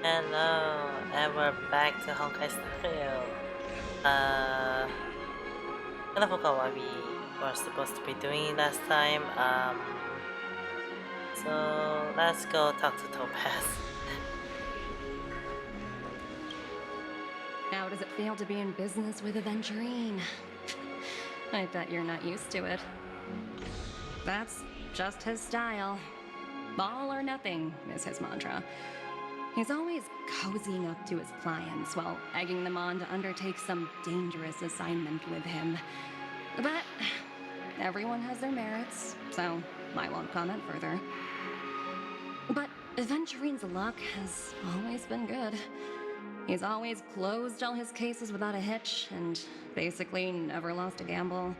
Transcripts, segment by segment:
Hello, and we're back to Honkai Style. Uh, I forgot what we were supposed to be doing last time. So let's go talk to Topaz. How does it feel to be in business with Aventurine? I bet you're not used to it. That's just his style. All or nothing is his mantra. He's always cozying up to his clients while egging them on to undertake some dangerous assignment with him. But everyone has their merits, so I won't comment further. But Aventurine's luck has always been good. He's always closed all his cases without a hitch and basically never lost a gamble.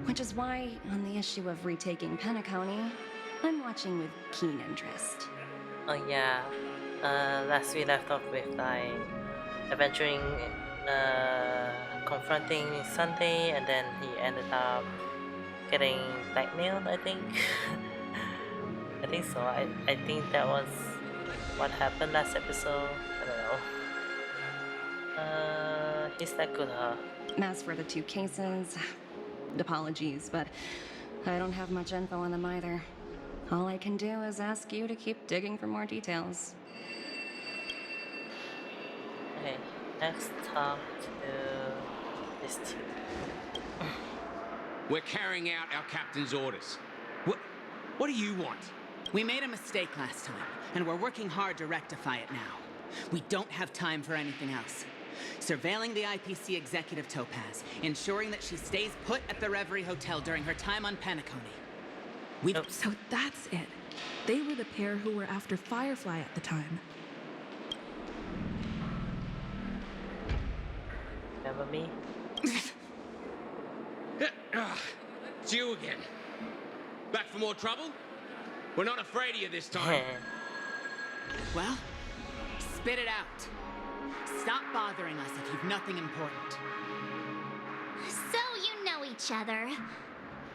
Which is why, on the issue of retaking Penacony, I'm watching with keen interest. Oh yeah, last we left off with Adventuring confronting Sunday, and then he ended up getting blackmailed, I think. I think so. I think that was what happened last episode. I don't know. He's that good, huh? As for the two cases, apologies, but I don't have much info on them either. All I can do is ask you to keep digging for more details. Okay, let's talk to this two. We're carrying out our captain's orders. What do you want? We made a mistake last time, and we're working hard to rectify it now. We don't have time for anything else. Surveilling the IPC executive Topaz, ensuring that she stays put at the Reverie Hotel during her time on Penacony. So that's it. They were the pair who were after Firefly at the time. Remember me? It's you again. Back for more trouble? We're not afraid of you this time. Well, spit it out. Stop bothering us if you've nothing important. So you know each other.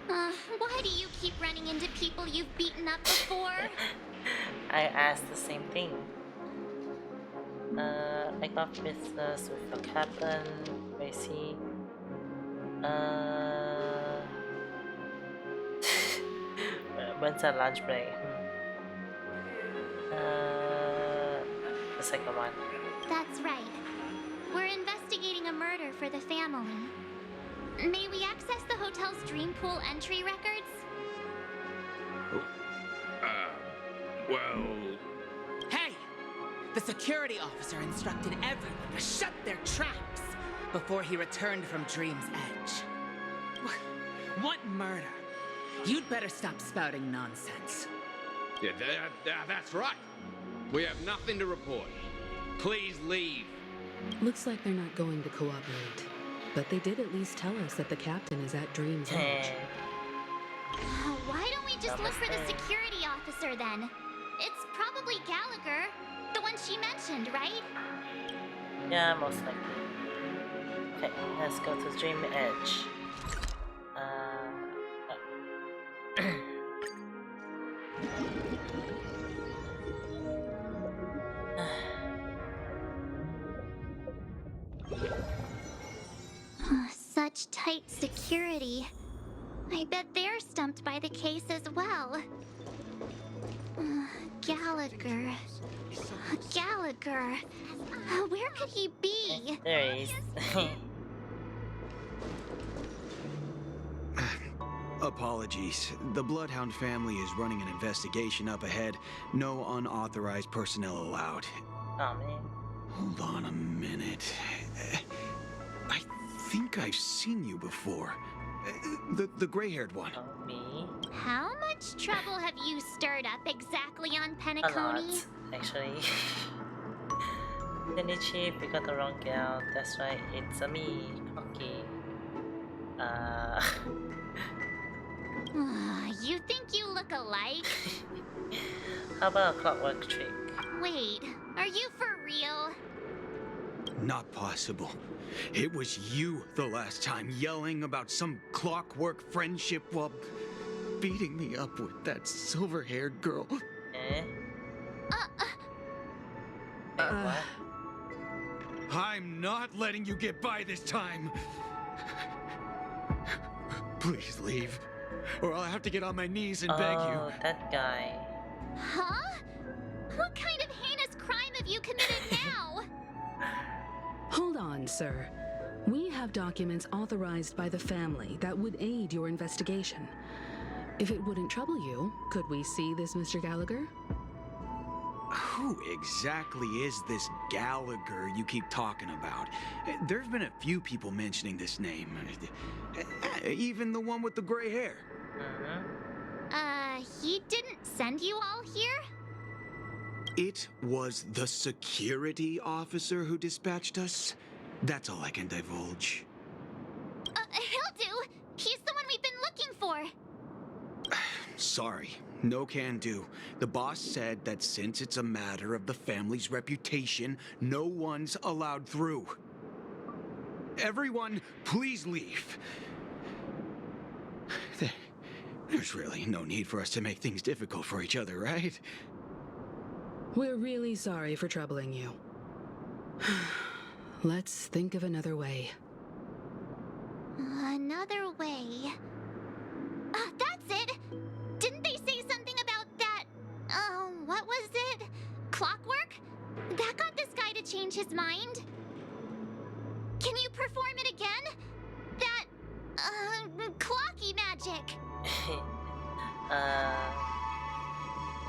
Why do you keep running into people you've beaten up before? I asked the same thing. I got business with your captain, Gracie. When's our lunch break? The second one. That's right. We're investigating a murder for the family. May we access the hotel's dream pool entry records? Well... Hey! The security officer instructed everyone to shut their traps before he returned from Dream's Edge. What murder? You'd better stop spouting nonsense. Yeah, that's right. We have nothing to report. Please leave. Looks like they're not going to cooperate. But they did at least tell us that the captain is at Dream's Edge. Why don't we just look for the security officer then? It's probably Gallagher, the one she mentioned, right? Yeah, most likely. Okay, let's go to Dream Edge. Such tight security. I bet they're stumped by the case as well. Gallagher. Gallagher. Where could he be? There he is. Apologies. The Bloodhound family is running an investigation up ahead. No unauthorized personnel allowed. Oh man. Hold on a minute. I think I've seen you before. The gray-haired one. Oh, me? How much trouble have you stirred up exactly on A lot, Penacony? actually. Cindy Chief, you got the wrong gal. That's right, it's me, Cocky. You think you look alike? How about a clockwork trick? Wait, are you for real? Not possible. It was you the last time yelling about some clockwork friendship while beating me up with that silver-haired girl. Eh? what? I'm not letting you get by this time. Please leave, or I'll have to get on my knees and beg you. Oh, that guy. Huh? What kind of heinous crime have you committed now? Hold on, sir. We have documents authorized by the family that would aid your investigation. If it wouldn't trouble you, could we see this, Mr. Gallagher? Who exactly is this Gallagher you keep talking about? There's been a few people mentioning this name. Even the one with the gray hair. He didn't send you all here? It was the security officer who dispatched us. That's all I can divulge. He'll do. He's the one we've been looking for. Sorry, no can do. The boss said that since it's a matter of the family's reputation, no one's allowed through. Everyone, please leave. There's really no need for us to make things difficult for each other, right? We're really sorry for troubling you. Let's think of another way. Another way. That's it! Didn't they say something about that? What was it? Clockwork? That got this guy to change his mind. Can you perform it again? That, clocky magic.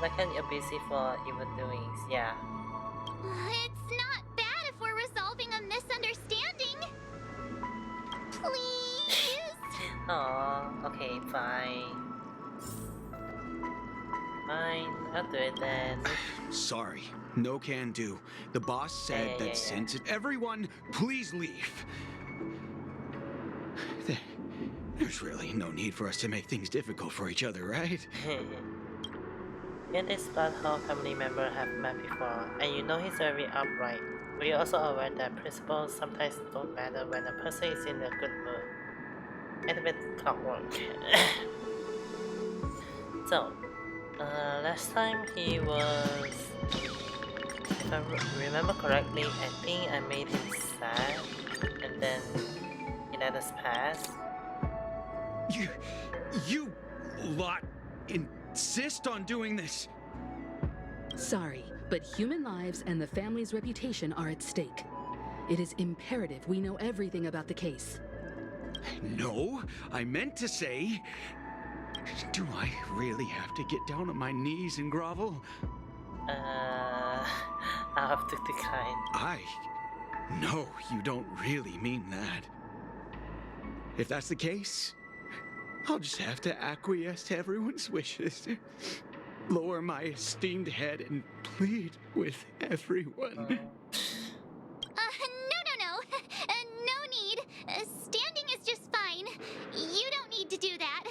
Reckon you're busy for evil doings, yeah. It's not bad if we're resolving a misunderstanding. Please? Oh, okay, fine. Fine, I'll do it then. Sorry, no can do. The boss said Yeah. that since everyone, please leave. There's really no need for us to make things difficult for each other, right? Me and this Bloodhound family member have met before, and you know he's very upright. We are also aware that principles sometimes don't matter when a person is in a good mood. And with clockwork. So, last time he was... If I remember correctly, I think I made him sad, and then he let us pass. You lot insist on doing this. Sorry, but human lives and the family's reputation are at stake. It is imperative we know everything about the case. No, I meant to say... Do I really have to get down on my knees and grovel? I'll have to decline. No, you don't really mean that. If that's the case, I'll just have to acquiesce to everyone's wishes. Lower my esteemed head and plead with everyone. No. No need. Standing is just fine. You don't need to do that.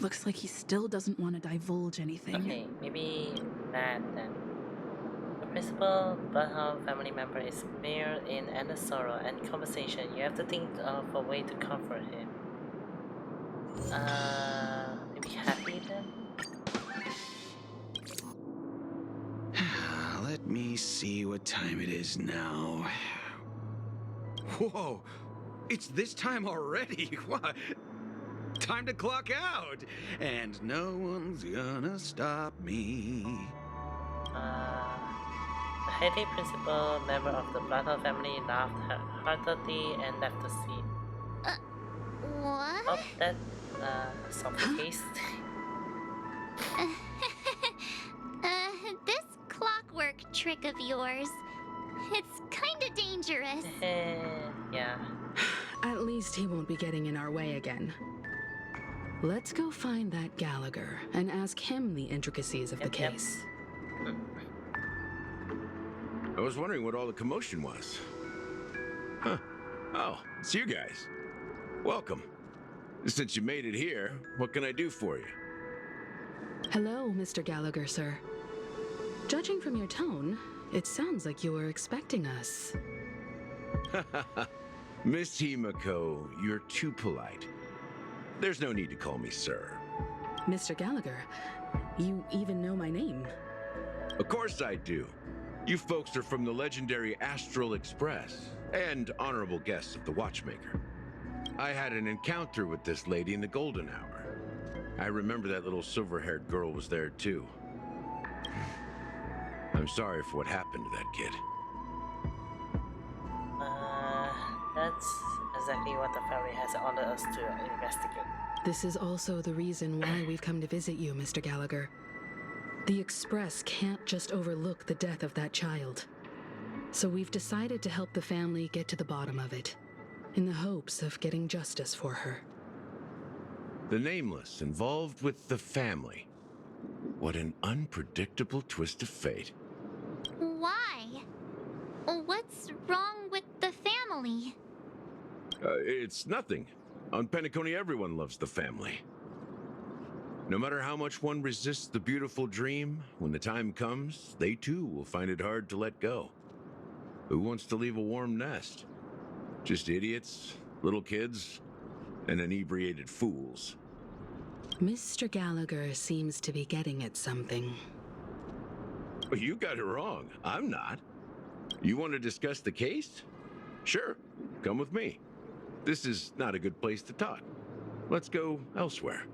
Looks like he still doesn't want to divulge anything. Okay, maybe that then. The principal Bloodhound family member is mired in endless sorrow and conversation. You have to think of a way to comfort him. Maybe happy then? Let me see what time it is now. Whoa! It's this time already! What? Time to clock out! And no one's gonna stop me. The heady principal member of the Bloodhound family laughed heartily and left the scene. What? Oh, that solved the case. This clockwork trick of yours, it's kinda dangerous. Yeah. At least he won't be getting in our way again. Let's go find that Gallagher and ask him the intricacies of the Yep. case. I was wondering what all the commotion was. Huh. Oh, it's you guys. Welcome. Since you made it here, what can I do for you? Hello, Mr. Gallagher, sir. Judging from your tone, it sounds like you were expecting us. Miss Himiko, you're too polite. There's no need to call me sir. Mr. Gallagher, you even know my name. Of course I do. You folks are from the legendary Astral Express and honorable guests of the Watchmaker. I had an encounter with this lady in the Golden Hour. I remember that little silver-haired girl was there too. I'm sorry for what happened to that kid. That's exactly what the family has ordered us to investigate. This is also the reason why we've come to visit you, Mr. Gallagher. The Express can't just overlook the death of that child. So we've decided to help the family get to the bottom of it, in the hopes of getting justice for her. The Nameless involved with the family. What an unpredictable twist of fate. Why? What's wrong with the family? It's nothing. On Penacony, everyone loves the family. No matter how much one resists the beautiful dream, when the time comes, they too will find it hard to let go. Who wants to leave a warm nest? Just idiots, little kids, and inebriated fools. Mr. Gallagher seems to be getting at something. You got it wrong. I'm not. You want to discuss the case? Sure, come with me. This is not a good place to talk. Let's go elsewhere.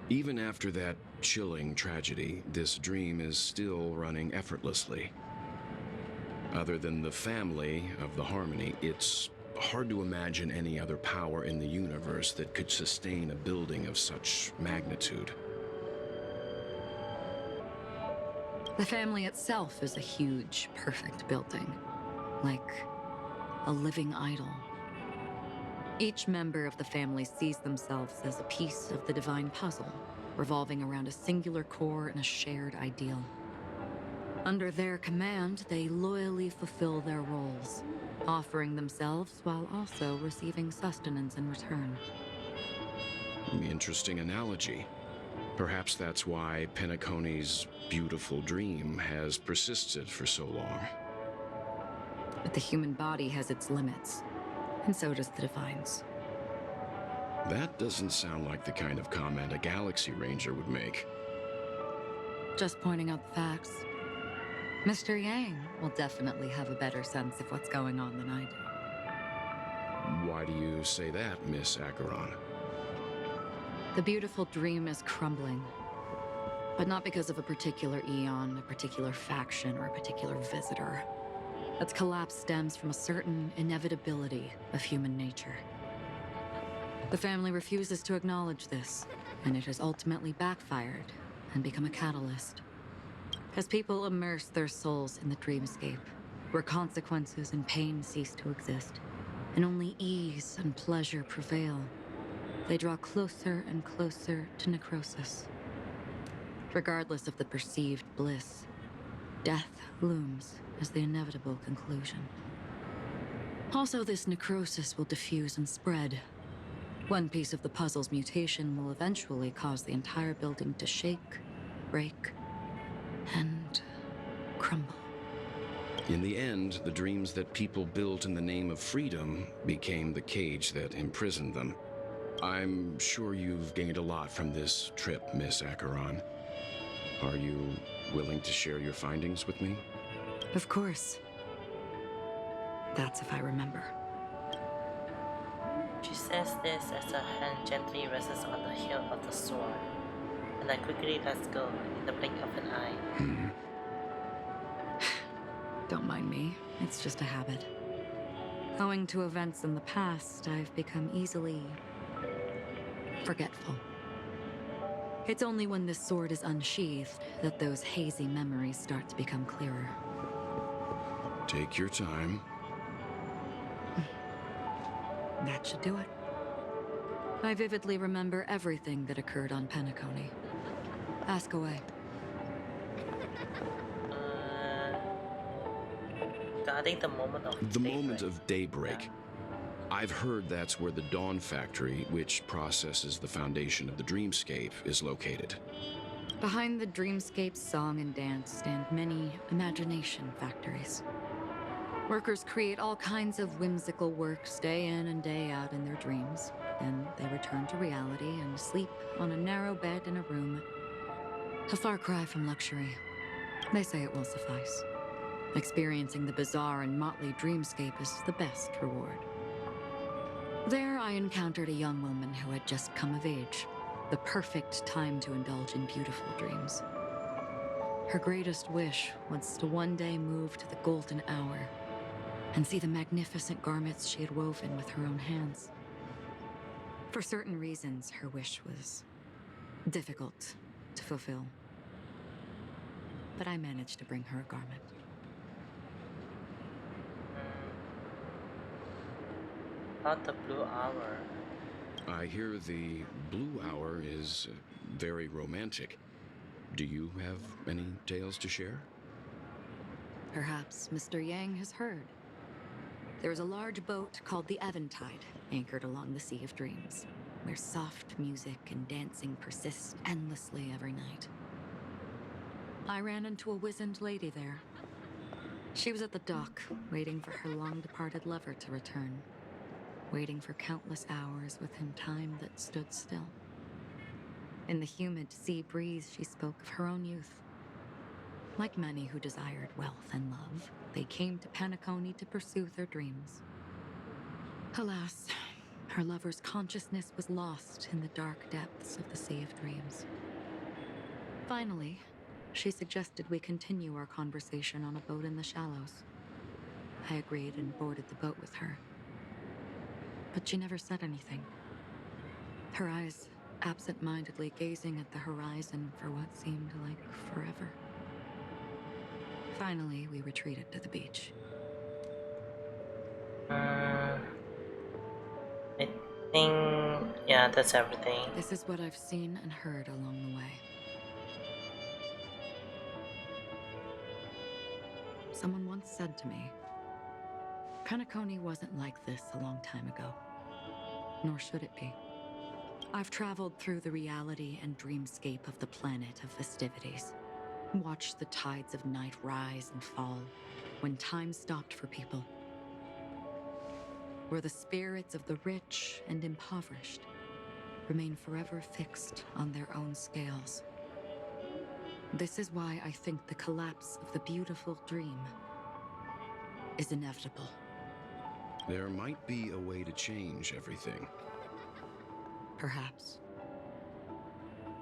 Even after that chilling tragedy, this dream is still running effortlessly. Other than the family of the Harmony, it's hard to imagine any other power in the universe that could sustain a building of such magnitude. The family itself is a huge, perfect building, like a living idol. Each member of the family sees themselves as a piece of the divine puzzle, revolving around a singular core and a shared ideal. Under their command, they loyally fulfill their roles, offering themselves while also receiving sustenance in return. Interesting analogy. Perhaps that's why Penacony's beautiful dream has persisted for so long. But the human body has its limits, and so does the Divine's. That doesn't sound like the kind of comment a Galaxy Ranger would make. Just pointing out the facts. Mr. Yang will definitely have a better sense of what's going on than I do. Why do you say that, Miss Acheron? The beautiful dream is crumbling. But not because of a particular eon, a particular faction, or a particular visitor. Its collapse stems from a certain inevitability of human nature. The family refuses to acknowledge this, and it has ultimately backfired and become a catalyst. As people immerse their souls in the dreamscape, where consequences and pain cease to exist, and only ease and pleasure prevail, they draw closer and closer to necrosis. Regardless of the perceived bliss, death looms as the inevitable conclusion. Also, this necrosis will diffuse and spread. One piece of the puzzle's mutation will eventually cause the entire building to shake, break, and crumble. In the end, the dreams that people built in the name of freedom became the cage that imprisoned them. I'm sure you've gained a lot from this trip, Miss Acheron. Are you willing to share your findings with me? Of course. That's if I remember. She says this as her hand gently rests on the hilt of the sword, and then quickly lets go in the blink of an eye. Don't mind me, it's just a habit. Owing to events in the past, I've become easily forgetful. It's only when this sword is unsheathed that those hazy memories start to become clearer. Take your time. That should do it. I vividly remember everything that occurred on Penacony. Ask away. Guarding the moment of The moment of daybreak. I've heard that's where the Dawn Factory, which processes the foundation of the dreamscape, is located. Behind the dreamscape's song and dance stand many imagination factories. Workers create all kinds of whimsical works day in and day out in their dreams. Then they return to reality and sleep on a narrow bed in a room. A far cry from luxury. They say it will suffice. Experiencing the bizarre and motley dreamscape is the best reward. There I encountered a young woman who had just come of age. The perfect time to indulge in beautiful dreams. Her greatest wish was to one day move to the golden hour and see the magnificent garments she had woven with her own hands. For certain reasons, her wish was difficult to fulfill. But I managed to bring her a garment. About the blue hour. I hear the blue hour is very romantic. Do you have any tales to share? Perhaps Mr. Yang has heard. There is a large boat called the Eventide, anchored along the Sea of Dreams, where soft music and dancing persist endlessly every night. I ran into a wizened lady there. She was at the dock, waiting for her long-departed lover to return, waiting for countless hours within time that stood still. In the humid sea breeze, she spoke of her own youth. Like many who desired wealth and love, they came to Penacony to pursue their dreams. Alas, her lover's consciousness was lost in the dark depths of the Sea of Dreams. Finally, she suggested we continue our conversation on a boat in the shallows. I agreed and boarded the boat with her. But she never said anything. Her eyes absent-mindedly gazing at the horizon for what seemed like forever. Finally, we retreated to the beach. I think, yeah, that's everything. This is what I've seen and heard along the way. Someone once said to me, Penacony wasn't like this a long time ago, nor should it be. I've traveled through the reality and dreamscape of the planet of festivities, watched the tides of night rise and fall when time stopped for people, where the spirits of the rich and impoverished remain forever fixed on their own scales. This is why I think the collapse of the beautiful dream is inevitable. There might be a way to change everything. Perhaps.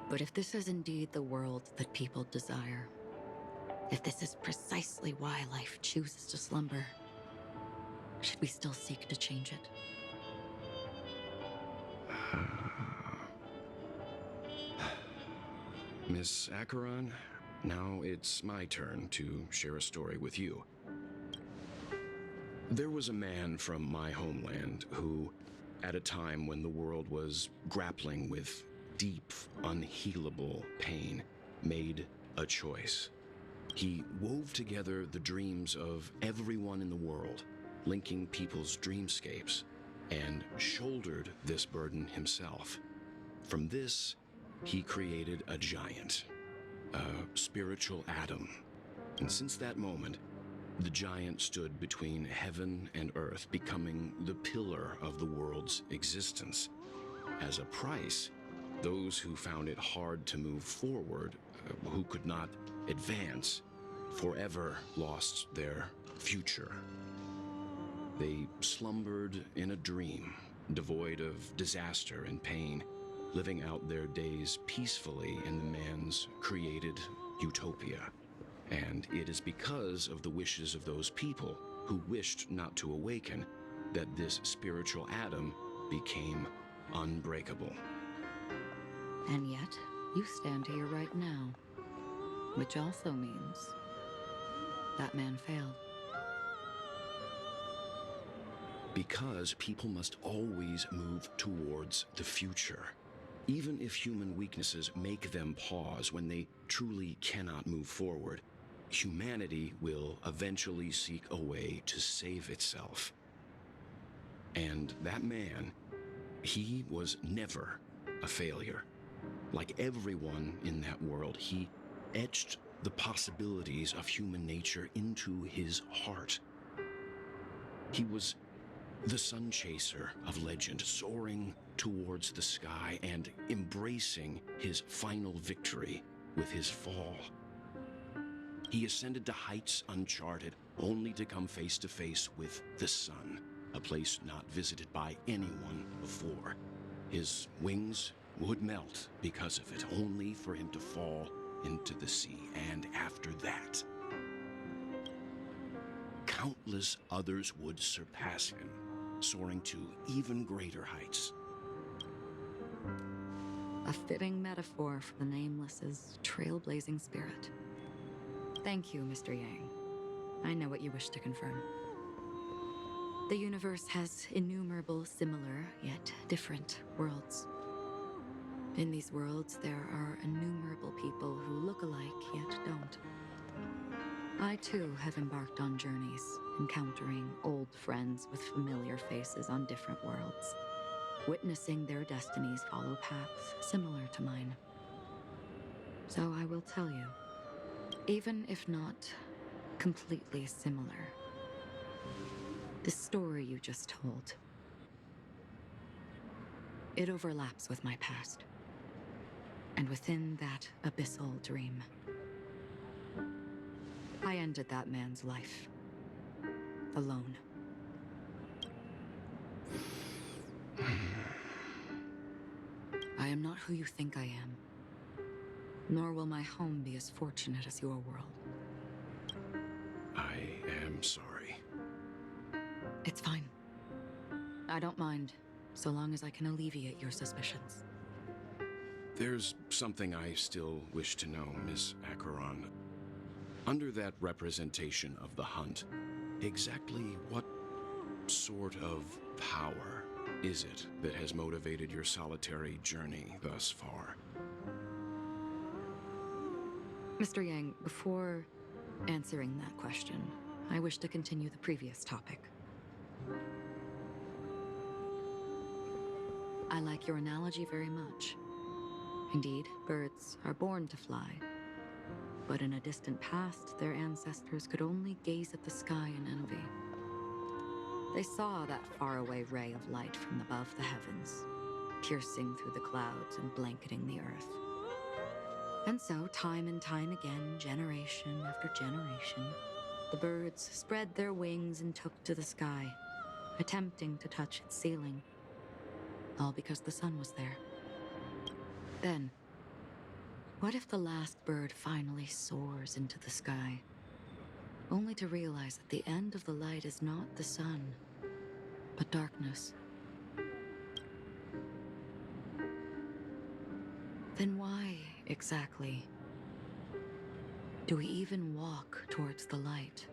But if this is indeed the world that people desire, if this is precisely why life chooses to slumber, should we still seek to change it? Miss Acheron, now it's my turn to share a story with you. There was a man from my homeland who, at a time when the world was grappling with deep, unhealable pain, made a choice. He wove together the dreams of everyone in the world, linking people's dreamscapes, and shouldered this burden himself. From this, he created a giant, a spiritual atom. And since that moment, the giant stood between heaven and earth, becoming the pillar of the world's existence. As a price, those who found it hard to move forward, who could not advance, forever lost their future. They slumbered in a dream, devoid of disaster and pain, living out their days peacefully in the man's created utopia. And it is because of the wishes of those people who wished not to awaken that this spiritual atom became unbreakable. And yet, you stand here right now, which also means that man failed. Because people must always move towards the future. Even if human weaknesses make them pause when they truly cannot move forward, humanity will eventually seek a way to save itself. And that man, he was never a failure. Like everyone in that world, he etched the possibilities of human nature into his heart. He was the sun chaser of legend, soaring towards the sky and embracing his final victory with his fall. He ascended to heights uncharted, only to come face to face with the sun, a place not visited by anyone before. His wings would melt because of it, only for him to fall into the sea. And after that, countless others would surpass him, soaring to even greater heights. A fitting metaphor for the Nameless's trailblazing spirit. Thank you, Mr. Yang. I know what you wish to confirm. The universe has innumerable similar, yet different worlds. In these worlds, there are innumerable people who look alike, yet don't. I, too, have embarked on journeys, encountering old friends with familiar faces on different worlds, witnessing their destinies follow paths similar to mine. So I will tell you, even if not completely similar, the story you just told, it overlaps with my past. And within that abyssal dream, I ended that man's life. Alone. I am not who you think I am. Nor will my home be as fortunate as your world. I am sorry. It's fine. I don't mind, so long as I can alleviate your suspicions. There's something I still wish to know, Miss Acheron. Under that representation of the hunt, exactly what sort of power is it that has motivated your solitary journey thus far? Mr. Yang, before answering that question, I wish to continue the previous topic. I like your analogy very much. Indeed, birds are born to fly. But in a distant past, their ancestors could only gaze at the sky in envy. They saw that faraway ray of light from above the heavens, piercing through the clouds and blanketing the earth. And so, time and time again, generation after generation, the birds spread their wings and took to the sky, attempting to touch its ceiling, all because the sun was there. Then, what if the last bird finally soars into the sky, only to realize that the end of the light is not the sun, but darkness? Then why, exactly, do we even walk towards the light?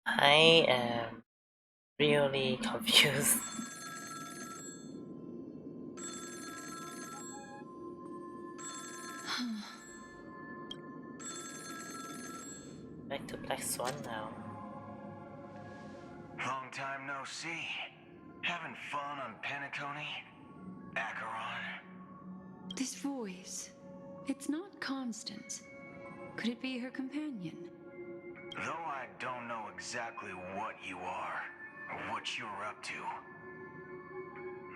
I am really confused. Back to Black Swan now. Long time no see. Having fun on Penacony? Acheron? This voice, it's not Constance. Could it be her companion? Though I don't know exactly what you are, or what you're up to,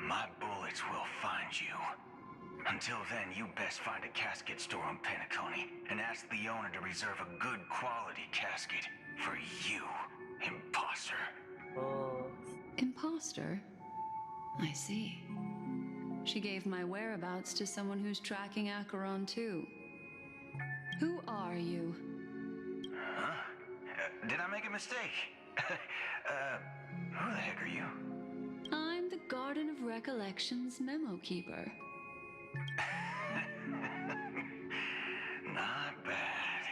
my bullets will find you. Until then, you best find a casket store on Penacony and ask the owner to reserve a good quality casket for you, imposter. Oh, Imposter? I see. She gave my whereabouts to someone who's tracking Acheron too. Who are you? Huh? Did I make a mistake? Who the heck are you? I'm the Garden of Recollection's memo keeper. Not bad.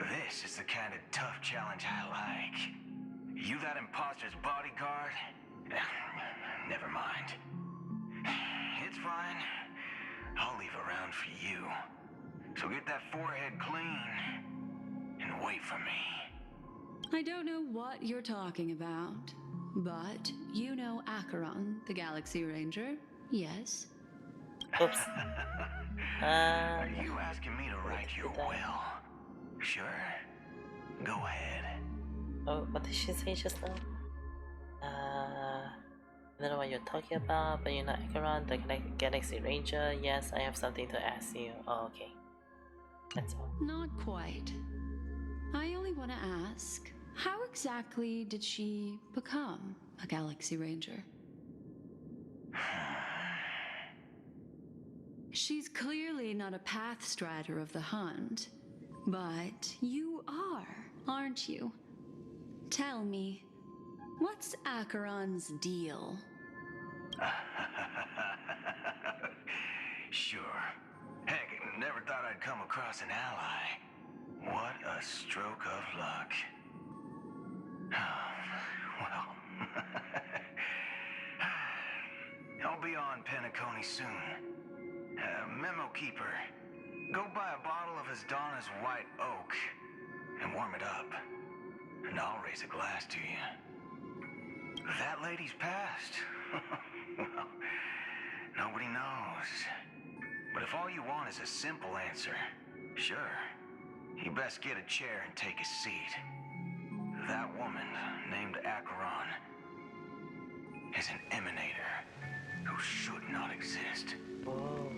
This is the kind of tough challenge I like. You that imposter's bodyguard? Never mind. It's fine. I'll leave a round for you. So get that forehead clean and wait for me. I don't know what you're talking about, But you know Acheron, the Galaxy Ranger, yes? Oops. Are you asking me to write your will? Sure. Go ahead. Oh, what did she say just now? I don't know what you're talking about, but you're not Acheron, the Galaxy Ranger. Yes, I have something to ask you. Oh, okay. That's all. Not quite. I only want to ask, how exactly did she become a Galaxy Ranger? She's clearly not a path strider of the hunt, but you are, aren't you? Tell me, what's Acheron's deal? Sure. Heck, never thought I'd come across an ally. What a stroke of luck. Well, I'll be on Penacony soon. Memo keeper, go buy a bottle of his Donna's White Oak and warm it up. And I'll raise a glass to you. That lady's passed. Well, nobody knows. But if all you want is a simple answer, sure. You best get a chair and take a seat. That woman, named Acheron, is an emanator who should not exist. Whoa.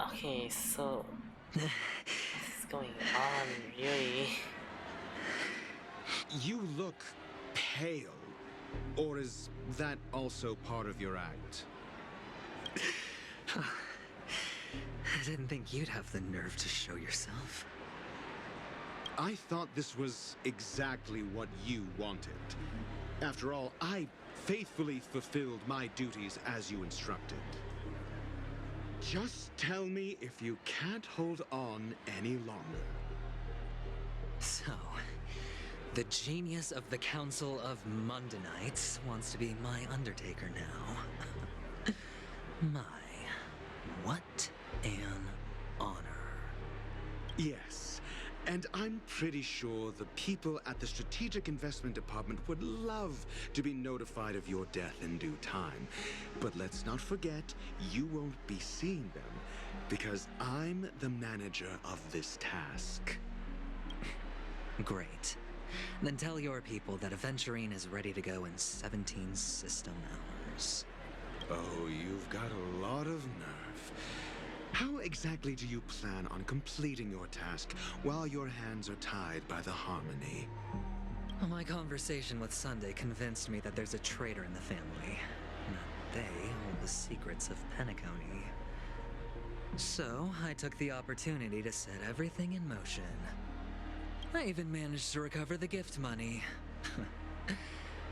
Okay, so what is going on, really? You look pale. Or is that also part of your act? I didn't think you'd have the nerve to show yourself. I thought this was exactly what you wanted. After all, I faithfully fulfilled my duties as you instructed. Just tell me if you can't hold on any longer. So, the genius of the Council of Mundanites wants to be my Undertaker now. My, what an honor. Yes, and I'm pretty sure the people at the Strategic Investment Department would love to be notified of your death in due time. But let's not forget, you won't be seeing them, because I'm the manager of this task. Great. Then tell your people that Aventurine is ready to go in 17 system hours. Oh, you've got a lot of nerve. How exactly do you plan on completing your task while your hands are tied by the Harmony? My conversation with Sunday convinced me that there's a traitor in the family. That they hold the secrets of Penacony. So, I took the opportunity to set everything in motion. I even managed to recover the gift money.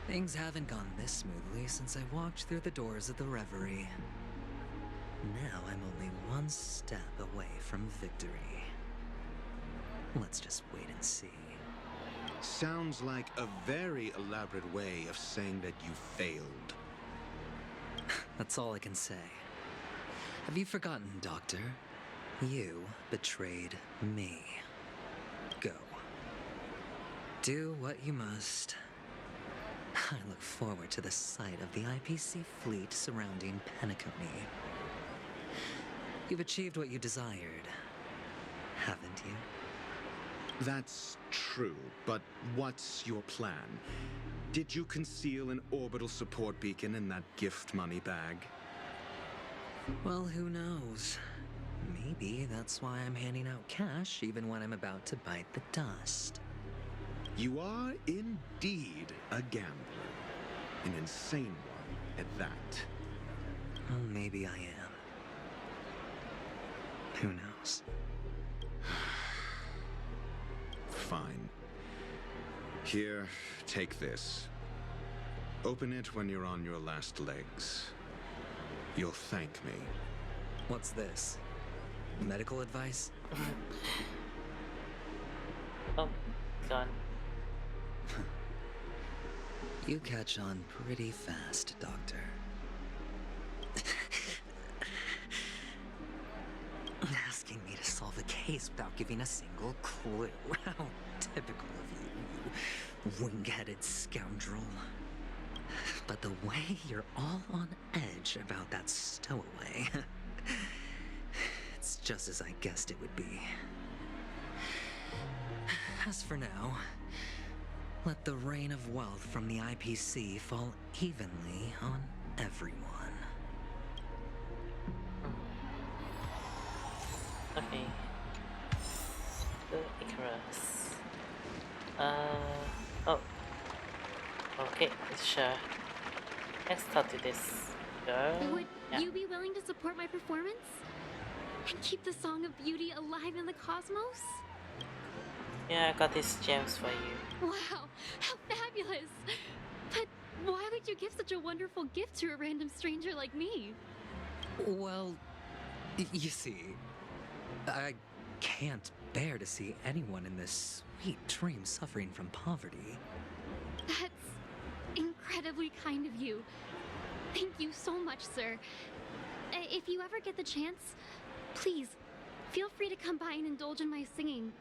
Things haven't gone this smoothly since I walked through the doors of the Reverie. Now I'm only one step away from victory. Let's just wait and see. Sounds like a very elaborate way of saying that you failed. That's all I can say. Have you forgotten, Doctor? You betrayed me. Go. Do what you must. I look forward to the sight of the IPC fleet surrounding Penacony. You've achieved what you desired, haven't you? That's true, but what's your plan? Did you conceal an orbital support beacon in that gift money bag? Well, who knows? Maybe that's why I'm handing out cash even when I'm about to bite the dust. You are indeed a gambler. An insane one at that. Well, maybe I am. Who knows? Fine. Here, take this. Open it when you're on your last legs. You'll thank me. What's this? Medical advice? Oh, gone. You catch on pretty fast, Doctor. Asking me solve a case without giving a single clue. How typical of you, you wing-headed scoundrel. But the way you're all on edge about that stowaway, it's just as I guessed it would be. As for now, let the rain of wealth from the IPC fall evenly on everyone. Okay. The Icarus. Oh. Okay, sure. Let's talk to this girl. Would Yeah. you be willing to support my performance? And keep the Song of Beauty alive in the cosmos? Yeah, I got these gems for you. Wow, how fabulous! But why would you give such a wonderful gift to a random stranger like me? Well, you see, I can't bear to see anyone in this sweet dream suffering from poverty. That's incredibly kind of you. Thank you so much, sir. If you ever get the chance, please, feel free to come by and indulge in my singing.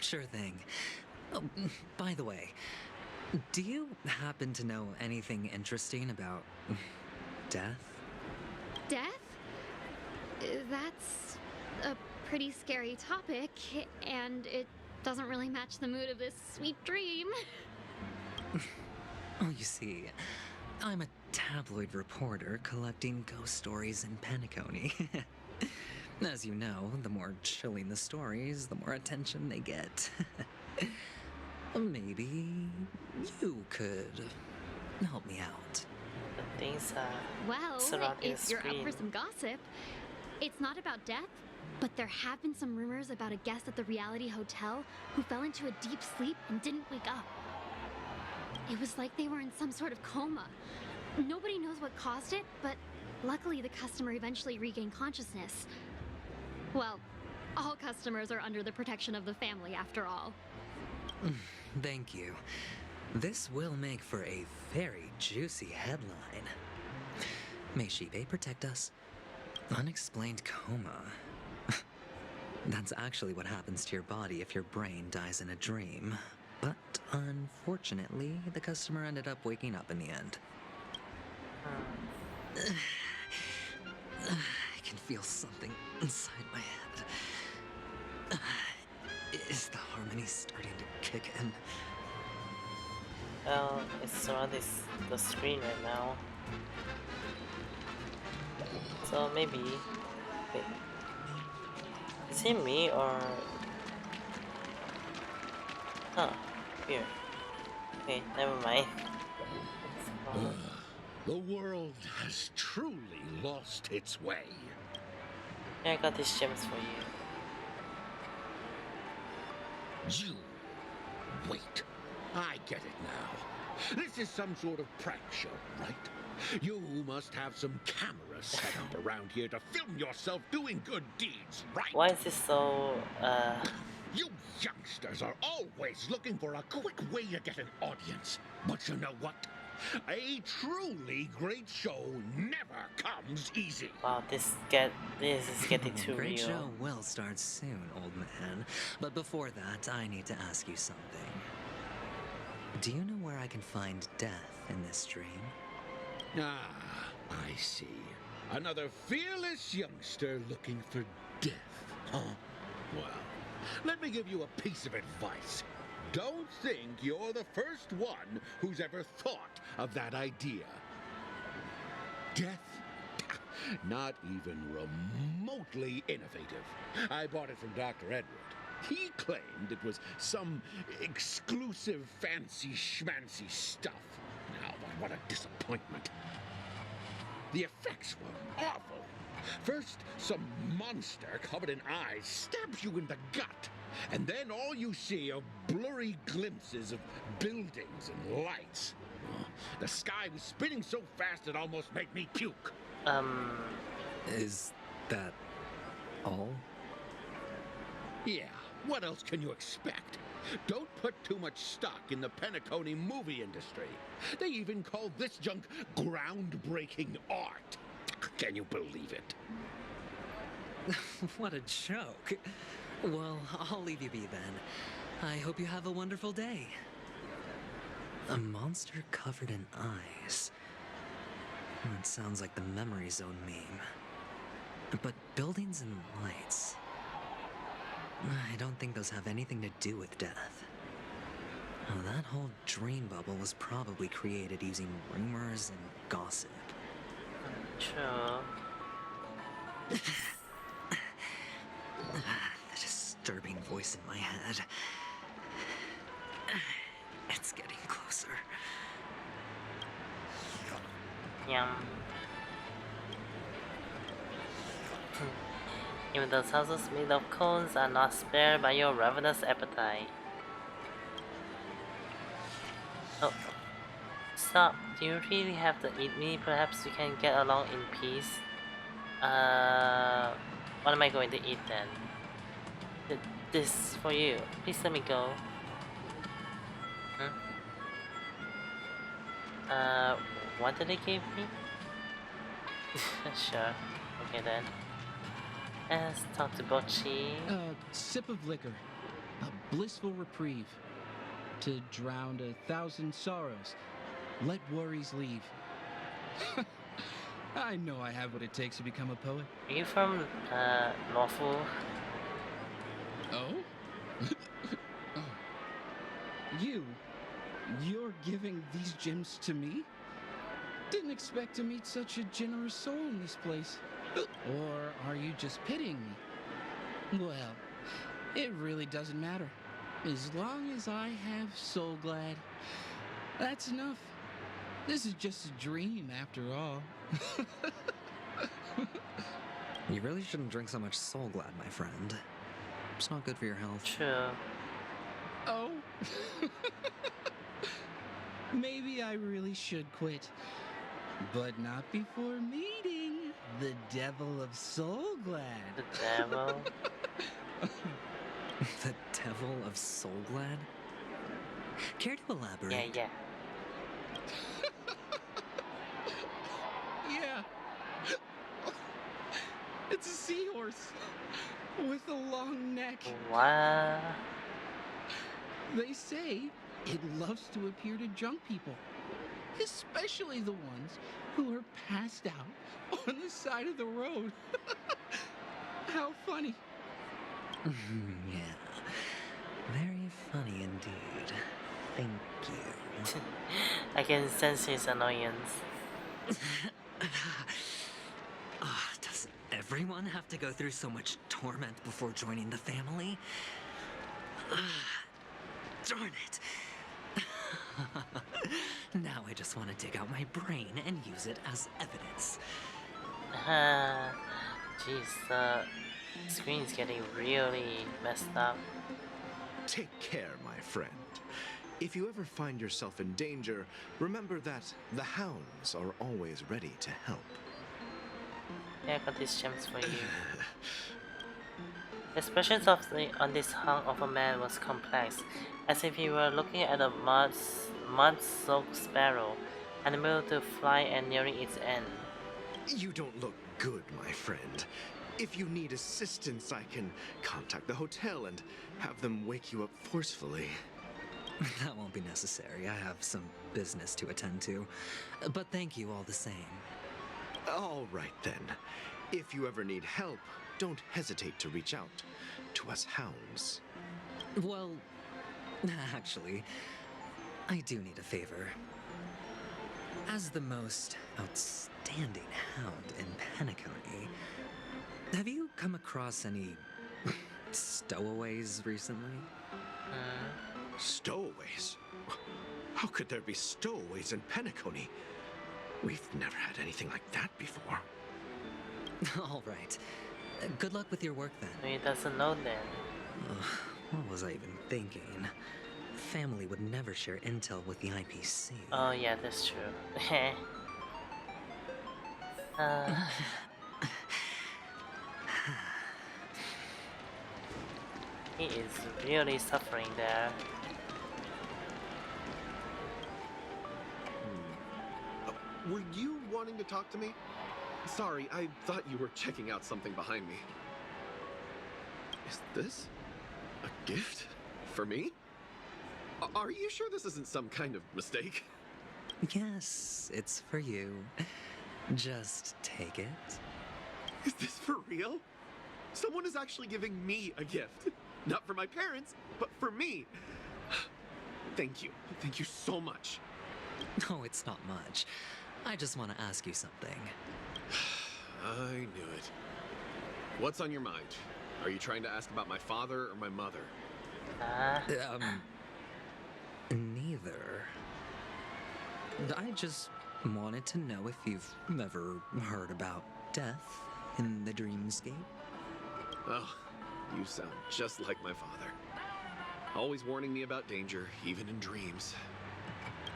Sure thing. Oh, by the way, do you happen to know anything interesting about death? Death? That's a pretty scary topic, and it doesn't really match the mood of this sweet dream. Oh, you see, I'm a tabloid reporter collecting ghost stories in Penacony. As you know, the more chilling the stories, the more attention they get. Maybe you could help me out. The things Well, surrounding if the you're up screen. for some gossip, it's not about death, but there have been some rumors about a guest at the reality hotel who fell into a deep sleep and didn't wake up. It was like they were in some sort of coma. Nobody knows what caused it, but luckily the customer eventually regained consciousness. Well, all customers are under the protection of the family, after all. Thank you. This will make for a very juicy headline. May Shibe protect us. Unexplained coma. That's actually what happens to your body if your brain dies in a dream. But unfortunately, the customer ended up waking up in the end. I can feel something inside my head. Is the harmony starting to kick in? Well, it's surrounding the screen right now. So maybe... Wait. Is it me or... Huh. Weird. Okay, never mind. The world has truly lost its way. Yeah, I got these gems for you. You... Wait. I get it now. This is some sort of prank show, right? You must have some cameras set up around here to film yourself doing good deeds, right? Why is this so, You youngsters are always looking for a quick way to get an audience. But you know what? A truly great show never comes easy. Wow, this is getting too Great real. show will start soon, old man. But before that, I need to ask you something. Do you know where I can find death in this dream? Ah, I see. Another fearless youngster looking for death, huh? Well, let me give you a piece of advice. Don't think you're the first one who's ever thought of that idea. Death? Not even remotely innovative. I bought it from Dr. Edward. He claimed it was some exclusive fancy schmancy stuff. Now, what a disappointment. The effects were awful. First, some monster covered in eyes stabs you in the gut. And then all you see are blurry glimpses of buildings and lights. The sky was spinning so fast it almost made me puke. Is that all? Yeah, what else can you expect? Don't put too much stock in the Penacony movie industry. They even call this junk groundbreaking art. Can you believe it? What a joke. Well, I'll leave you be then. I hope you have a wonderful day. A monster covered in eyes. It sounds like the Memory Zone meme. But buildings and lights... I don't think those have anything to do with death. Oh, that whole dream bubble was probably created using rumors and gossip. True. The disturbing voice in my head. It's getting closer. Yum. Even those houses made of cones are not spared by your ravenous appetite. Oh. Stop. Do you really have to eat me? Perhaps we can get along in peace. What am I going to eat then? This for you. Please let me go. What did they give me? Sure. Okay then. Let's talk to Bocchi. A sip of liquor. A blissful reprieve. To drown 1,000 sorrows. Let worries leave. I know I have what it takes to become a poet. Are you from, Lawful? Oh? Oh. You're giving these gems to me? Didn't expect to meet such a generous soul in this place. Or are you just pitying me? Well, it really doesn't matter. As long as I have Soul Glad, that's enough. This is just a dream after all. You really shouldn't drink so much Soul Glad, my friend. It's not good for your health. True. Oh? Maybe I really should quit. But not before meeting the Devil of Soul Glad. The devil? The Devil of Soul Glad? Care to elaborate? Yeah. Yeah. It's a seahorse with a long neck. What? They say it loves to appear to drunk people, especially the ones who are passed out on the side of the road. How funny. Yeah. Very funny indeed. Thank you. I can sense his annoyance. Does everyone have to go through so much torment before joining the family? Darn it. Now I just want to dig out my brain and use it as evidence. Jeez, the screen's getting really messed up. Take care, my friend. If you ever find yourself in danger, remember that the hounds are always ready to help. Yeah, I got these gems for you. The expressions on this hunk of a man was complex, as if he were looking at a mud-soaked sparrow, unable to fly and nearing its end. You don't look good, my friend. If you need assistance, I can contact the hotel and have them wake you up forcefully. That won't be necessary. I have some business to attend to. But thank you all the same. All right then. If you ever need help, don't hesitate to reach out to us hounds. Well, actually, I do need a favor. As the most outstanding hound in Penacony, have you come across any stowaways recently? Stowaways? How could there be stowaways in Penacony? We've never had anything like that before. All right. Good luck with your work then. He doesn't know then. What was I even thinking? Family would never share intel with the IPC. Oh yeah, that's true. He is really suffering there. Were you wanting to talk to me? Sorry, I thought you were checking out something behind me. Is this a gift for me? Are you sure this isn't some kind of mistake? Yes, it's for you. Just take it. Is this for real? Someone is actually giving me a gift. Not for my parents, but for me. Thank you. Thank you so much. No, it's not much. I just want to ask you something. I knew it. What's on your mind? Are you trying to ask about my father or my mother? Neither. I just wanted to know if you've ever heard about death in the dreamscape. Oh, you sound just like my father. Always warning me about danger, even in dreams.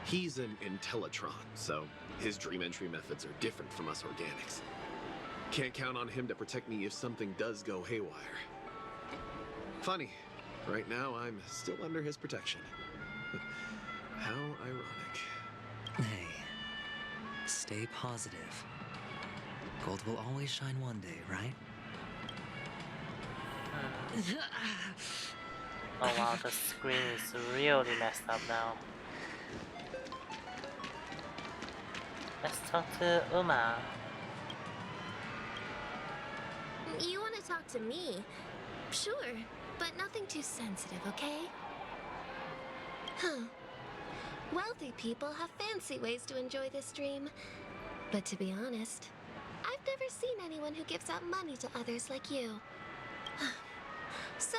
He's an Intellitron, so his dream entry methods are different from us organics. Can't count on him to protect me if something does go haywire. Funny, right now I'm still under his protection. How ironic. Hey, stay positive. Gold will always shine one day, right? Oh wow, the screen is really messed up now. Let's talk to Uma. You want to talk to me? Sure, but nothing too sensitive, okay? Huh. Wealthy people have fancy ways to enjoy this dream. But to be honest, I've never seen anyone who gives out money to others like you. So,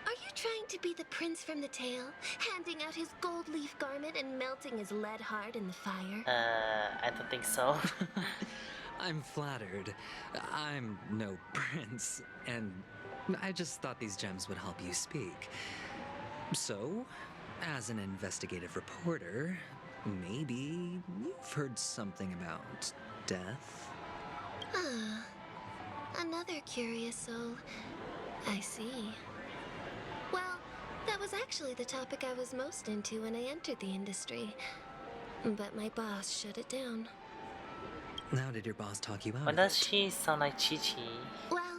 are you trying to be the prince from the tale, handing out his gold leaf garment and melting his lead heart in the fire? I don't think so. I'm flattered. I'm no prince, and I just thought these gems would help you speak. So, as an investigative reporter, maybe you've heard something about death? Ah, another curious soul. I see. Well, that was actually the topic I was most into when I entered the industry. But my boss shut it down. How did your boss talk you out Why of does it? she sound like Chi-Chi? Well,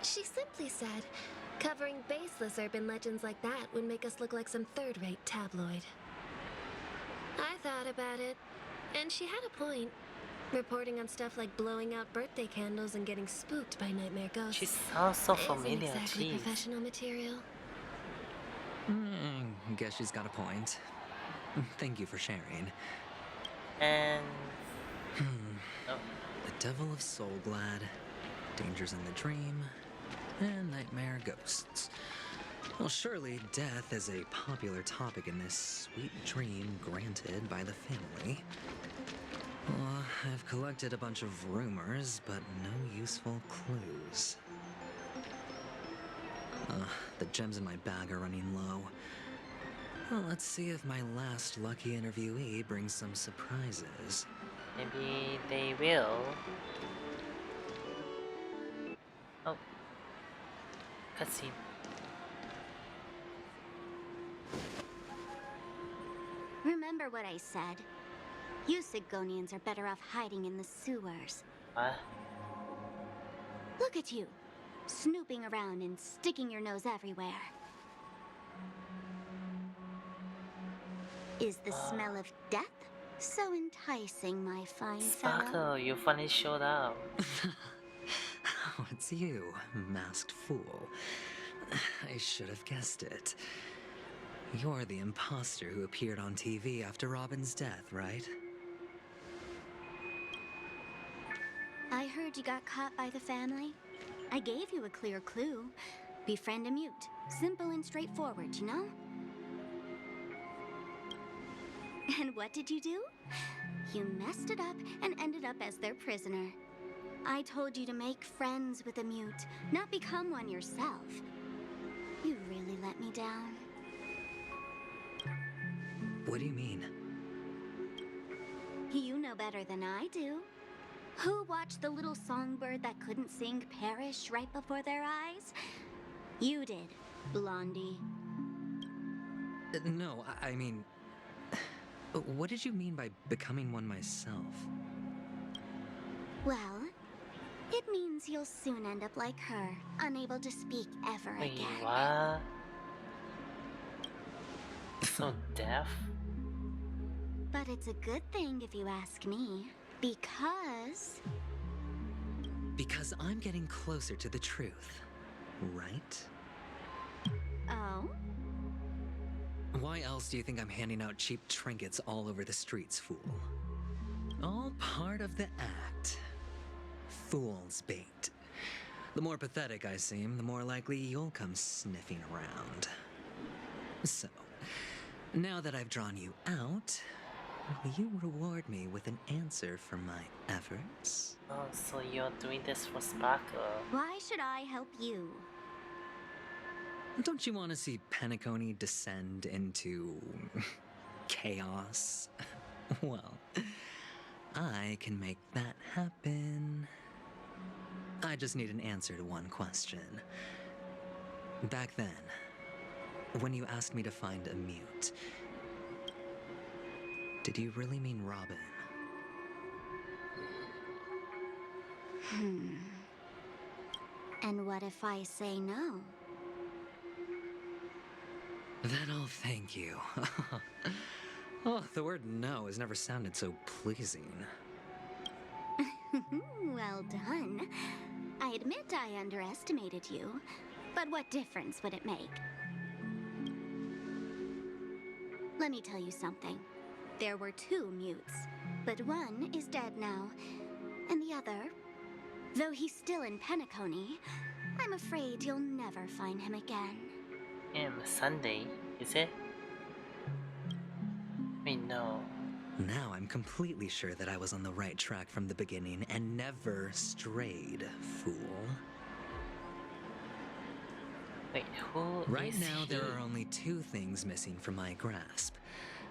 she simply said, covering baseless urban legends like that would make us look like some third-rate tabloid. I thought about it, and she had a point. Reporting on stuff like blowing out birthday candles and getting spooked by nightmare ghosts. She sounds so familiar, Isn't exactly jeez. professional material. Guess she's got a point. Thank you for sharing. And... oh. The Devil of Soulglad, Dangers in the Dream, and Nightmare Ghosts. Well, surely death is a popular topic in this sweet dream granted by the family. Well, I've collected a bunch of rumors, but no useful clues. The gems in my bag are running low. Well, let's see if my last lucky interviewee brings some surprises. Maybe they will. Oh. Cutscene. Remember what I said. You Sigonians are better off hiding in the sewers. What? Look at you, snooping around and sticking your nose everywhere. Is the smell of death so enticing, my fine fellow? Sparkle, you finally showed up. Oh, it's you, masked fool. I should have guessed it. You're the imposter who appeared on TV after Robin's death, right? I heard you got caught by the family. I gave you a clear clue. Befriend a mute. Simple and straightforward, you know? And what did you do? You messed it up and ended up as their prisoner. I told you to make friends with a mute, not become one yourself. You really let me down. What do you mean? You know better than I do. Who watched the little songbird that couldn't sing perish right before their eyes? You did, Blondie. No, I mean... What did you mean by becoming one myself? Well, It means you'll soon end up like her, unable to speak ever Wait, again. what? So deaf? But it's a good thing if you ask me, because... Because I'm getting closer to the truth, right? Oh? Why else do you think I'm handing out cheap trinkets all over the streets, fool? All part of the act. Fool's bait. The more pathetic I seem, the more likely you'll come sniffing around. So, now that I've drawn you out, will you reward me with an answer for my efforts? Oh, so you're doing this for Sparkle. Why should I help you? Don't you want to see Penacony descend into chaos? Well, I can make that happen. I just need an answer to one question. Back then, when you asked me to find a mute, did you really mean Robin? And what if I say no? Then I'll thank you. Oh, the word no has never sounded so pleasing. Well done. I admit I underestimated you, but what difference would it make? Let me tell you something. There were 2 mutes, but one is dead now, and the other, though he's still in Penacony, I'm afraid you'll never find him again. Sunday, is it? Wait, no. Now I'm completely sure that I was on the right track from the beginning and never strayed, fool. Wait, who Right is now, he? there are only 2 things missing from my grasp.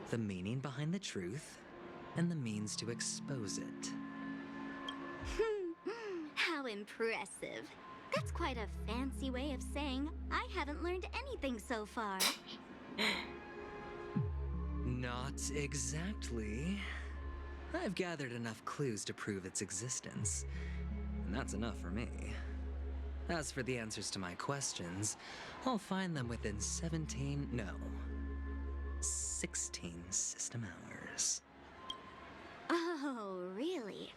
The meaning behind the truth, and the means to expose it. How impressive. That's quite a fancy way of saying I haven't learned anything so far. Not exactly. I've gathered enough clues to prove its existence, and that's enough for me. As for the answers to my questions, I'll find them within 16 system hours. Oh, really?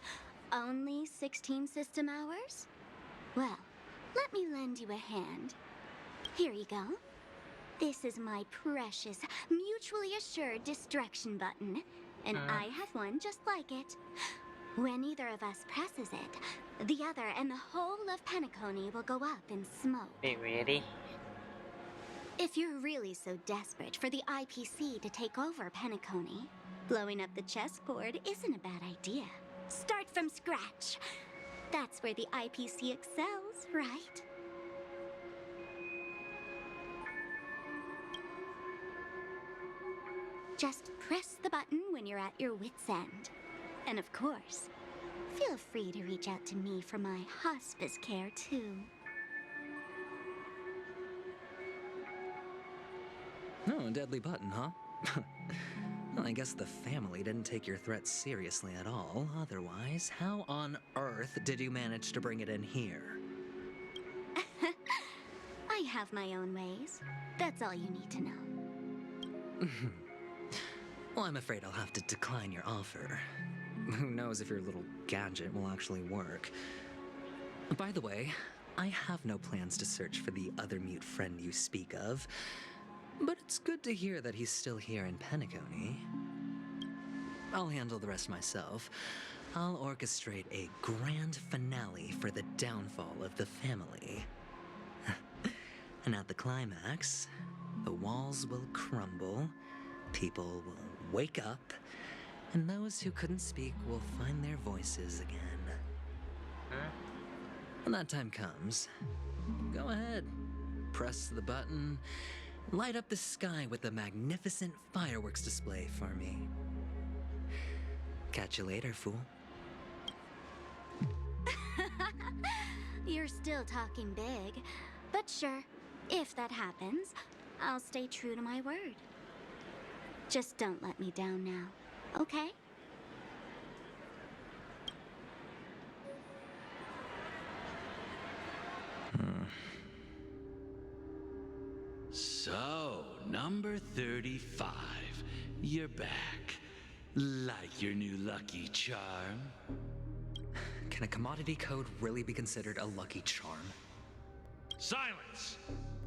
Only 16 system hours? Well, let me lend you a hand. Here you go. This is my precious, mutually assured distraction button, and I have one just like it. When either of us presses it, the other and the whole of Penacony will go up in smoke. Wait, really? If you're really so desperate for the IPC to take over Penacony, blowing up the chessboard isn't a bad idea. Start from scratch. That's where the IPC excels, right? Just press the button when you're at your wit's end. And of course, feel free to reach out to me for my hospice care, too. Oh, a deadly button, huh? Well, I guess the family didn't take your threat seriously at all. Otherwise, how on earth did you manage to bring it in here? I have my own ways. That's all you need to know. Well, I'm afraid I'll have to decline your offer. Who knows if your little gadget will actually work. By the way, I have no plans to search for the other mute friend you speak of, but it's good to hear that he's still here in Penacony. I'll handle the rest myself. I'll orchestrate a grand finale for the downfall of the family. And at the climax, the walls will crumble, people will wake up, and those who couldn't speak will find their voices again. When that time comes, go ahead, press the button, light up the sky with a magnificent fireworks display for me. Catch you later, fool. You're still talking big, but sure, if that happens, I'll stay true to my word. Just don't let me down now, okay? number 35. You're back. Like your new lucky charm? Can a commodity code really be considered a lucky charm? Silence!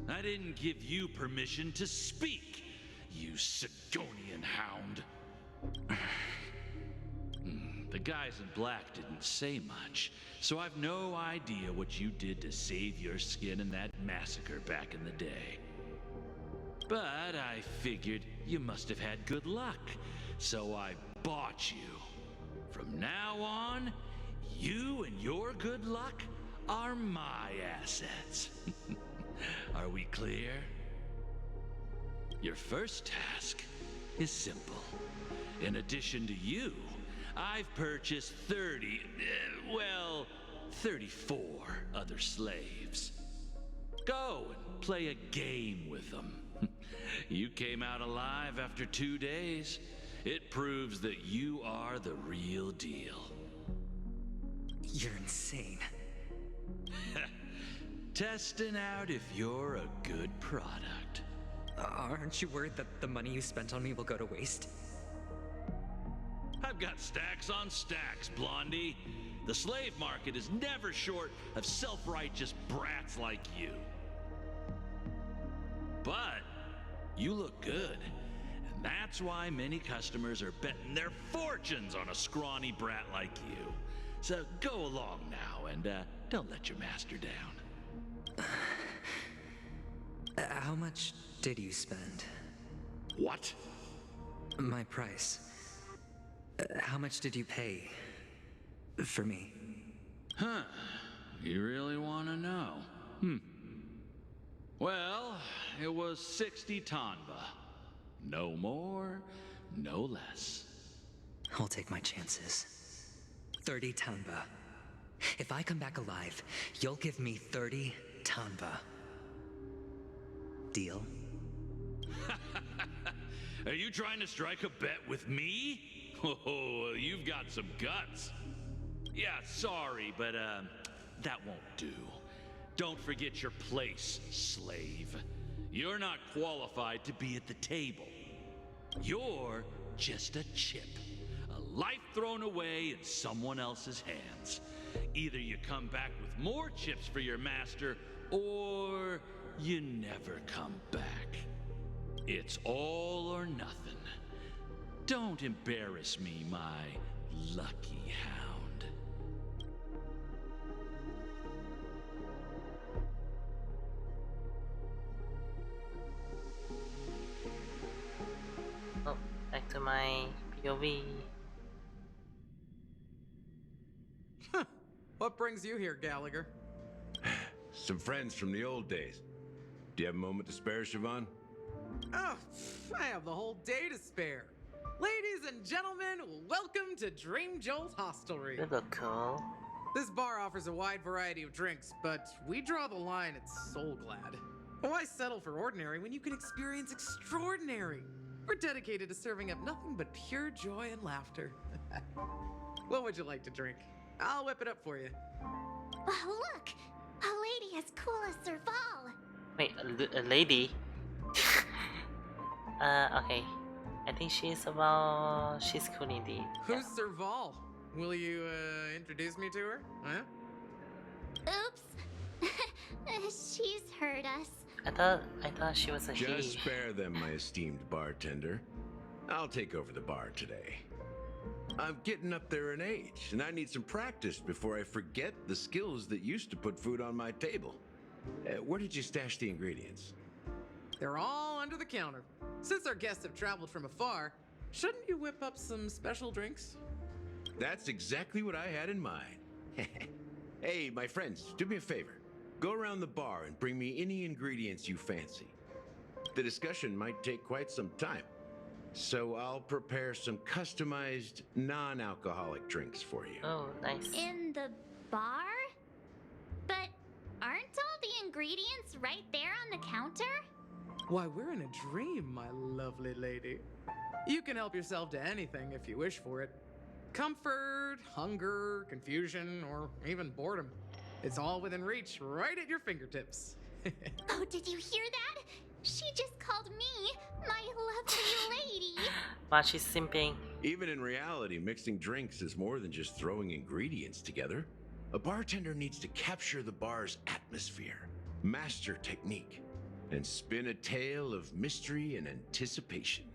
I didn't give you permission to speak, you Sigonian hound. The guys in black didn't say much, so I've no idea what you did to save your skin in that massacre back in the day. But I figured you must have had good luck, so I bought you. From now on, you and your good luck are my assets. Are we clear? Your first task is simple. In addition to you, I've purchased 34 other slaves. Go and play a game with them. You came out alive after 2 days. It proves that you are the real deal. You're insane. Testing out if you're a good product. Aren't you worried that the money you spent on me will go to waste? I've got stacks on stacks, Blondie. The slave market is never short of self-righteous brats like you. But you look good, and that's why many customers are betting their fortunes on a scrawny brat like you. So go along now and don't let your master down. How much did you spend? What? My price. How much did you pay for me? Huh. You really want to know? Well, it was 60 tanba. No more, no less. I'll take my chances. 30 tanba. If I come back alive, you'll give me 30 tanba. Deal? Are you trying to strike a bet with me? Oh, you've got some guts. Yeah, sorry, but that won't do. Don't forget your place, slave. You're not qualified to be at the table. You're just a chip. A life thrown away in someone else's hands. Either you come back with more chips for your master, or you never come back. It's all or nothing. Don't embarrass me, my lucky hound. Oh, back to my POV. What brings you here, Gallagher? Some friends from the old days. Do you have a moment to spare, Siobhan? Oh, I have the whole day to spare. Ladies and gentlemen, welcome to Dream Jolt Hostelry. You look cool. This bar offers a wide variety of drinks, but we draw the line at Soul Glad. Why settle for ordinary when you can experience extraordinary? We're dedicated to serving up nothing but pure joy and laughter. What would you like to drink? I'll whip it up for you. Oh, look! A lady as cool as Serval. Wait, a lady? Okay. I think she's cool indeed. Who's Serval? Will you, introduce me to her? Huh? Oops. She's heard us. I thought she was a he. Just spare them, my esteemed bartender. I'll take over the bar today. I'm getting up there in age, and I need some practice before I forget the skills that used to put food on my table. Where did you stash the ingredients? They're all under the counter. Since our guests have traveled from afar, shouldn't you whip up some special drinks? That's exactly what I had in mind. Hey, my friends, do me a favor. Go around the bar and bring me any ingredients you fancy. The discussion might take quite some time, so I'll prepare some customized non-alcoholic drinks for you. Oh, nice. In the bar? But aren't all the ingredients right there on the counter? Why, we're in a dream, my lovely lady. You can help yourself to anything if you wish for it. Comfort, hunger, confusion, or even boredom. It's all within reach, right at your fingertips. Oh, did you hear that? She just called me my lovely lady. While she's simping. Even in reality, mixing drinks is more than just throwing ingredients together. A bartender needs to capture the bar's atmosphere, master technique, and spin a tale of mystery and anticipation.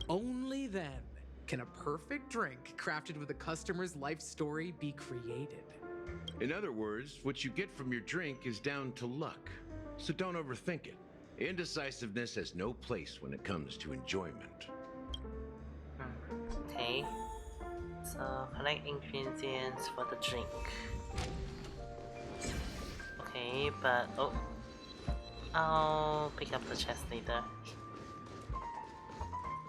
Only then can a perfect drink crafted with a customer's life story be created. In other words, what you get from your drink is down to luck, so don't overthink it. Indecisiveness has no place when it comes to enjoyment. Okay. So, collect ingredients for the drink. Okay, but oh, I'll pick up the chest later.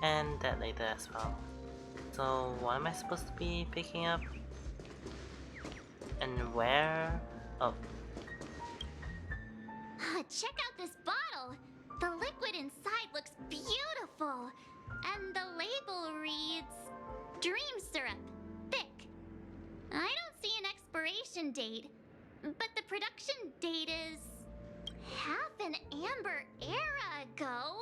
And that later as well. So, what am I supposed to be picking up? And where? Oh. Check out this bottle! The liquid inside looks beautiful! And the label reads... Dream syrup. Thick. I don't see an expiration date, but the production date is... half an amber era ago.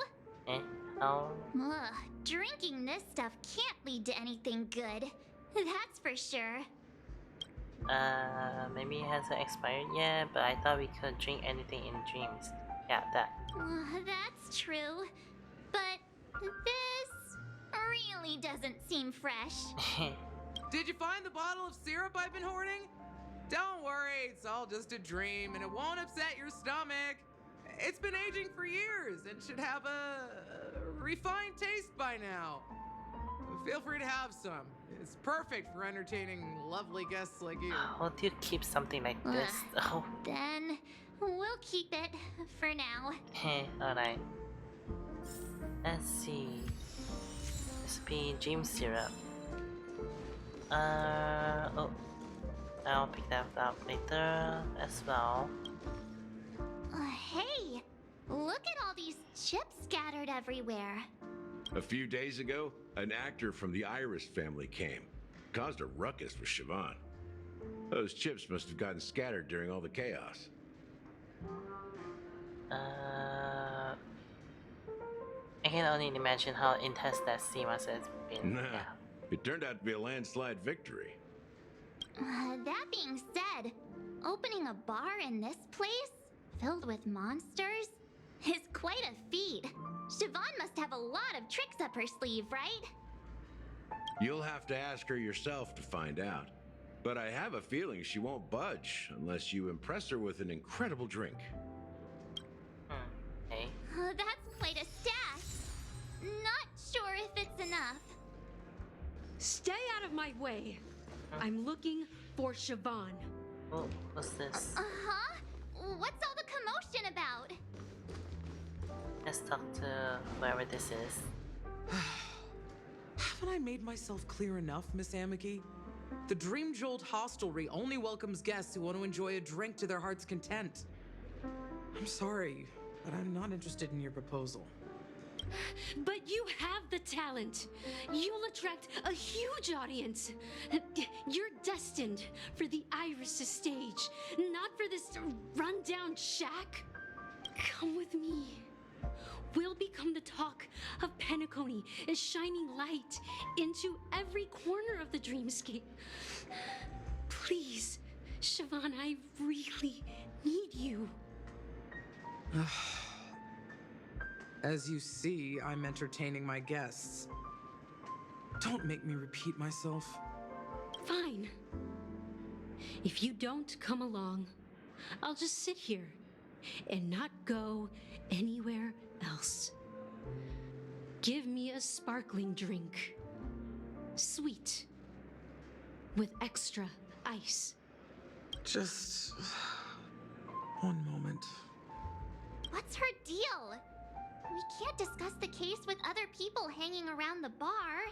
Oh. Ugh, drinking this stuff can't lead to anything good. That's for sure. Maybe it hasn't expired yet, but I thought we could drink anything in dreams. Yeah, that. That's true. But this really doesn't seem fresh. Did you find the bottle of syrup I've been hoarding? Don't worry, it's all just a dream and it won't upset your stomach. It's been aging for years and should have a refined taste by now. Feel free to have some. It's perfect for entertaining lovely guests like you. How do you keep something like this? Oh. Then we'll keep it for now. Alright. Let's see. Recipe dream syrup. Oh. I'll pick that up later as well. Hey, look at all these chips scattered everywhere. A few days ago, an actor from the Iris family came. Caused a ruckus with Siobhan. Those chips must have gotten scattered during all the chaos. I can only imagine how intense that scene must have been. Nah, it turned out to be a landslide victory. That being said, opening a bar in this place, filled with monsters, is quite a feat. Siobhan must have a lot of tricks up her sleeve, right? You'll have to ask her yourself to find out. But I have a feeling she won't budge unless you impress her with an incredible drink. Hey. That's quite a stash. Not sure if it's enough. Stay out of my way. I'm looking for Siobhan. Oh, what's this? Uh-huh? What's all the commotion about? Let's talk to whoever this is. Haven't I made myself clear enough, Miss Amiki? The Dream Jolt Hostelry only welcomes guests who want to enjoy a drink to their heart's content. I'm sorry, but I'm not interested in your proposal. But you have the talent. You'll attract a huge audience. You're destined for the Iris' stage, not for this rundown shack. Come with me. We'll become the talk of Penacony, as shining light into every corner of the dreamscape. Please, Siobhan, I really need you. As you see, I'm entertaining my guests. Don't make me repeat myself. Fine. If you don't come along, I'll just sit here and not go anywhere else. Give me a sparkling drink. Sweet. With extra ice. Just one moment. What's her deal? We can't discuss the case with other people hanging around the bar.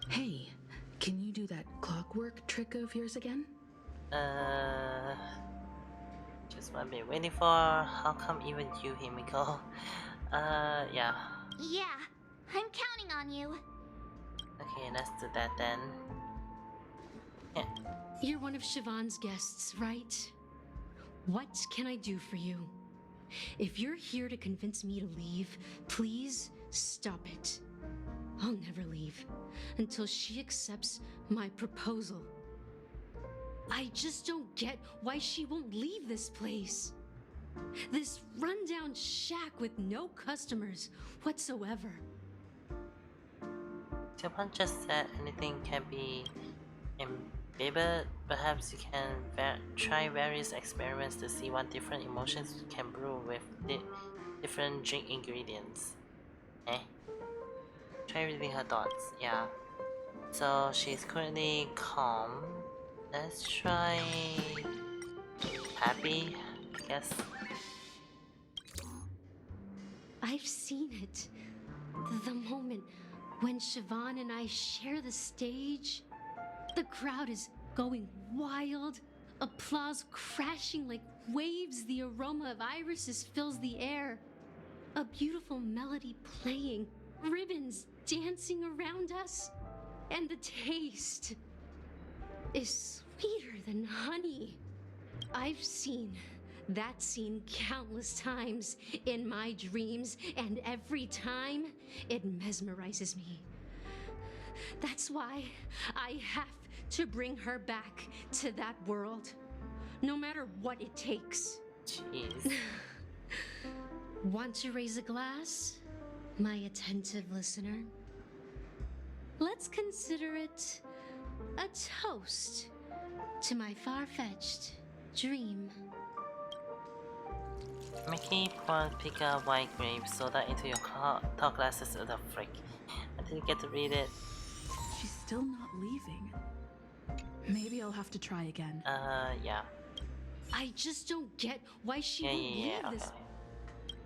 Hey, can you do that clockwork trick of yours again? Just what I've been waiting for. How come even you, Himiko? Yeah. Yeah, I'm counting on you. Okay, let's do that then. Yeah. You're one of Siobhan's guests, right? What can I do for you? If you're here to convince me to leave, please stop it. I'll never leave until she accepts my proposal. I just don't get why she won't leave this place. This rundown shack with no customers whatsoever. Japan just said anything can be imbibed. Perhaps you can try various experiments to see what different emotions you can brew with different drink ingredients. Eh? Try reading her thoughts. Yeah. So she's currently calm. Let's try happy, I guess. I've seen it. The moment when Siobhan and I share the stage, the crowd is going wild, applause crashing like waves, the aroma of irises fills the air, a beautiful melody playing, ribbons dancing around us, and the taste is sweeter than honey. I've seen that scene countless times in my dreams, and every time it mesmerizes me. That's why I have to bring her back to that world, no matter what it takes. Jeez. Want to raise a glass, my attentive listener? Let's consider it a toast to my far-fetched dream. Mickey poured pick a white grape soda into your tall glasses of the frick. I didn't get to read it. She's still not leaving. Maybe I'll have to try again. Yeah. I just don't get why she Yeah, won't yeah, leave yeah, this. okay.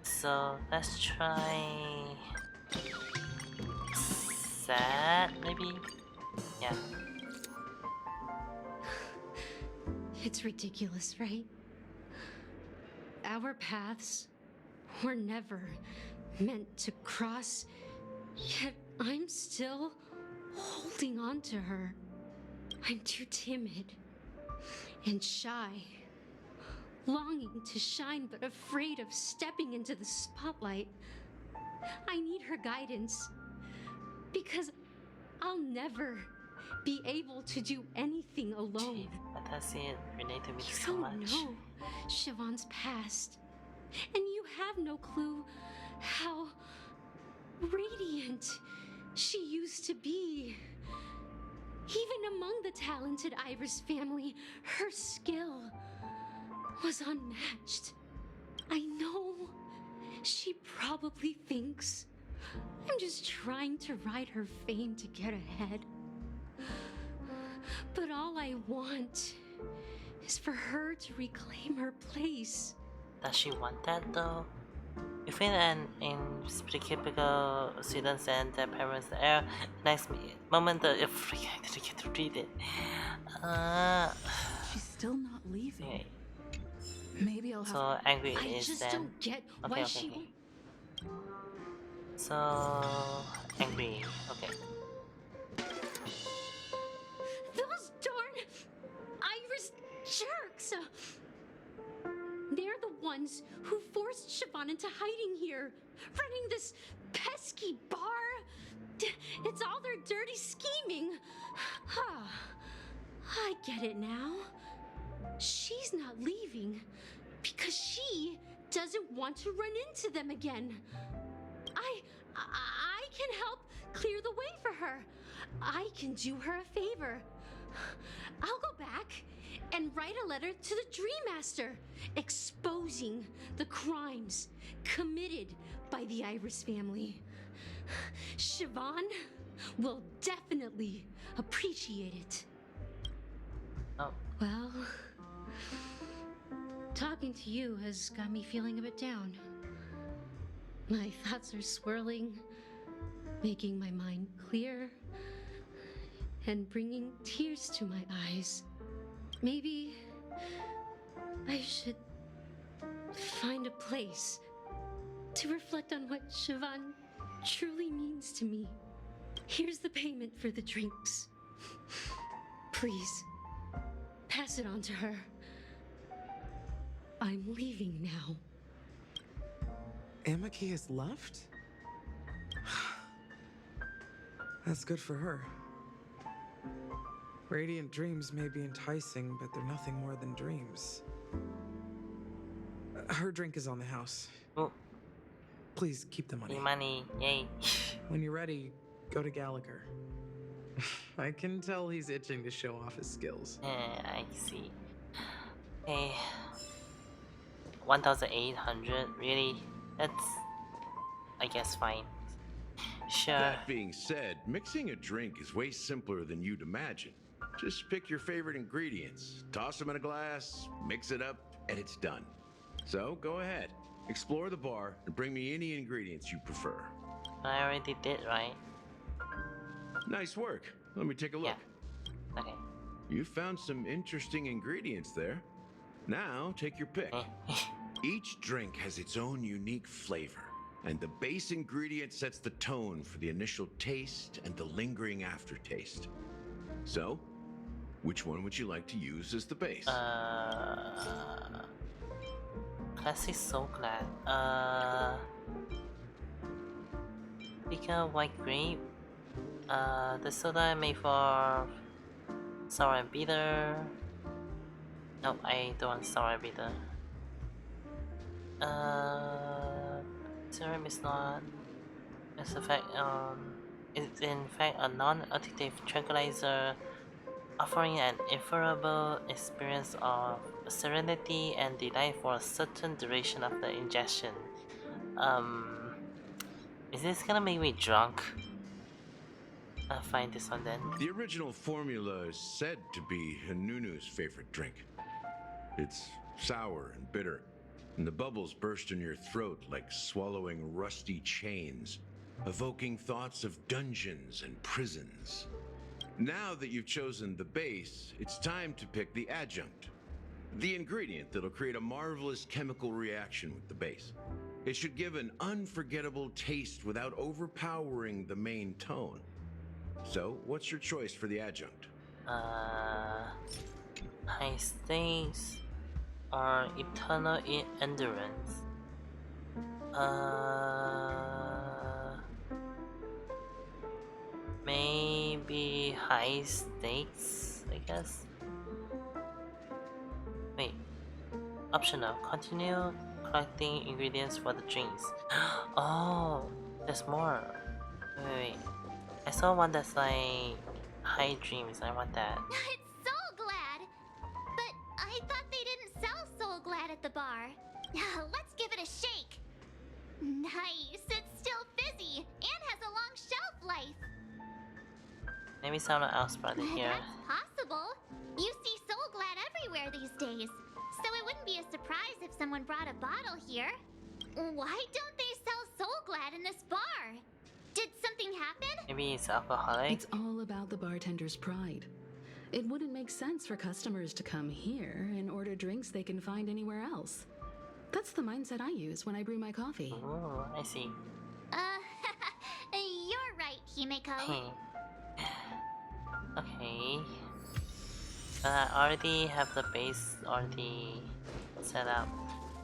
So let's try sad, maybe? Yeah. It's ridiculous, right? Our paths were never meant to cross, yet I'm still holding on to her. I'm too timid and shy, longing to shine but afraid of stepping into the spotlight. I need her guidance because I'll never be able to do anything alone. But does it relate to me You so don't much? know Siobhan's past, and you have no clue how radiant she used to be. Even among the talented Iris family, her skill was unmatched. I know she probably thinks I'm just trying to ride her fame to get ahead. But all I want is for her to reclaim her place. Does she want that though? You feel an inexplicable students and their parents there. Next moment, I didn't get to read it. She's still not leaving. Okay. Maybe I'll have So angry I is just then. don't get Okay, why okay, she okay. So angry. Okay. Those darn Iris jerks! They're the ones who forced Siobhan into hiding here, running this pesky bar. It's all their dirty scheming. I get it now. She's not leaving because she doesn't want to run into them again. I can help clear the way for her. I can do her a favor. I'll go back and write a letter to the Dream Master exposing the crimes committed by the Iris family. Siobhan will definitely appreciate it. Oh. Well, talking to you has got me feeling a bit down. My thoughts are swirling, making my mind clear, and bringing tears to my eyes. Maybe I should find a place to reflect on what Siobhan truly means to me. Here's the payment for the drinks. Please, pass it on to her. I'm leaving now. Amaki has left? That's good for her. Radiant dreams may be enticing, but they're nothing more than dreams. Her drink is on the house. Oh. Please keep the money. The money, yay. When you're ready, go to Gallagher. I can tell he's itching to show off his skills. Yeah, I see. Okay. 1,800, really? That's, I guess, fine. Sure. That being said, mixing a drink is way simpler than you'd imagine. Just pick your favorite ingredients, toss them in a glass, mix it up, and it's done. So go ahead, explore the bar, and bring me any ingredients you prefer. I already did, right? Nice work. Let me take a look. Yeah. Okay. You found some interesting ingredients there. Now take your pick. Each drink has its own unique flavor, and the base ingredient sets the tone for the initial taste and the lingering aftertaste. So, which one would you like to use as the base? Classic Soul Glad. Pica White Grape. The soda made for sour and bitter. Nope, I don't want sour and bitter. Serum is not. It's in fact a non-addictive tranquilizer, offering an ineffable experience of serenity and delight for a certain duration of the ingestion. Is this gonna make me drunk? I'll find this one then. The original formula is said to be Hanunu's favorite drink. It's sour and bitter, and the bubbles burst in your throat like swallowing rusty chains, evoking thoughts of dungeons and prisons. Now that you've chosen the base, it's time to pick the adjunct, the ingredient that'll create a marvelous chemical reaction with the base. It should give an unforgettable taste without overpowering the main tone. So, what's your choice for the adjunct? High stakes or eternal endurance? Maybe high stakes, I guess. Wait. Optional. Continue collecting ingredients for the drinks. Oh, there's more. Wait. I saw one that's like high dreams. I want that. It's Soul Glad! But I thought they didn't sell Soul Glad at the bar. Let's give it a shake. Nice, it's still fizzy and has a long shelf life. Maybe someone else brought it here. That's possible. You see Soul Glad everywhere these days, so it wouldn't be a surprise if someone brought a bottle here. Why don't they sell Soul Glad in this bar? Did something happen? Maybe it's alcoholic. It's all about the bartender's pride. It wouldn't make sense for customers to come here and order drinks they can find anywhere else. That's the mindset I use when I brew my coffee. Oh, I see. You're right, Himeko. Okay. I already have the base already set up.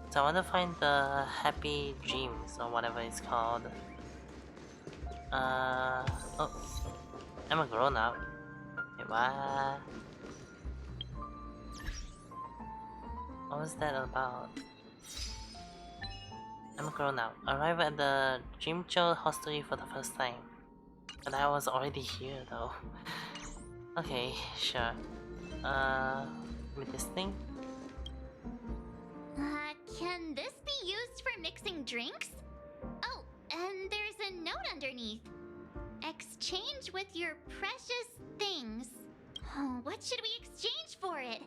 So I want to find the Happy Dreams or whatever it's called. Oh, I'm a grown up. Wait, what? What was that about? I'm a grown up. Arrive at the Dreamjo hostelry for the first time. But I was already here though. Okay, sure. With this thing? Can this be used for mixing drinks? Oh, and there's a note underneath. Exchange with your precious things. Oh, what should we exchange for it?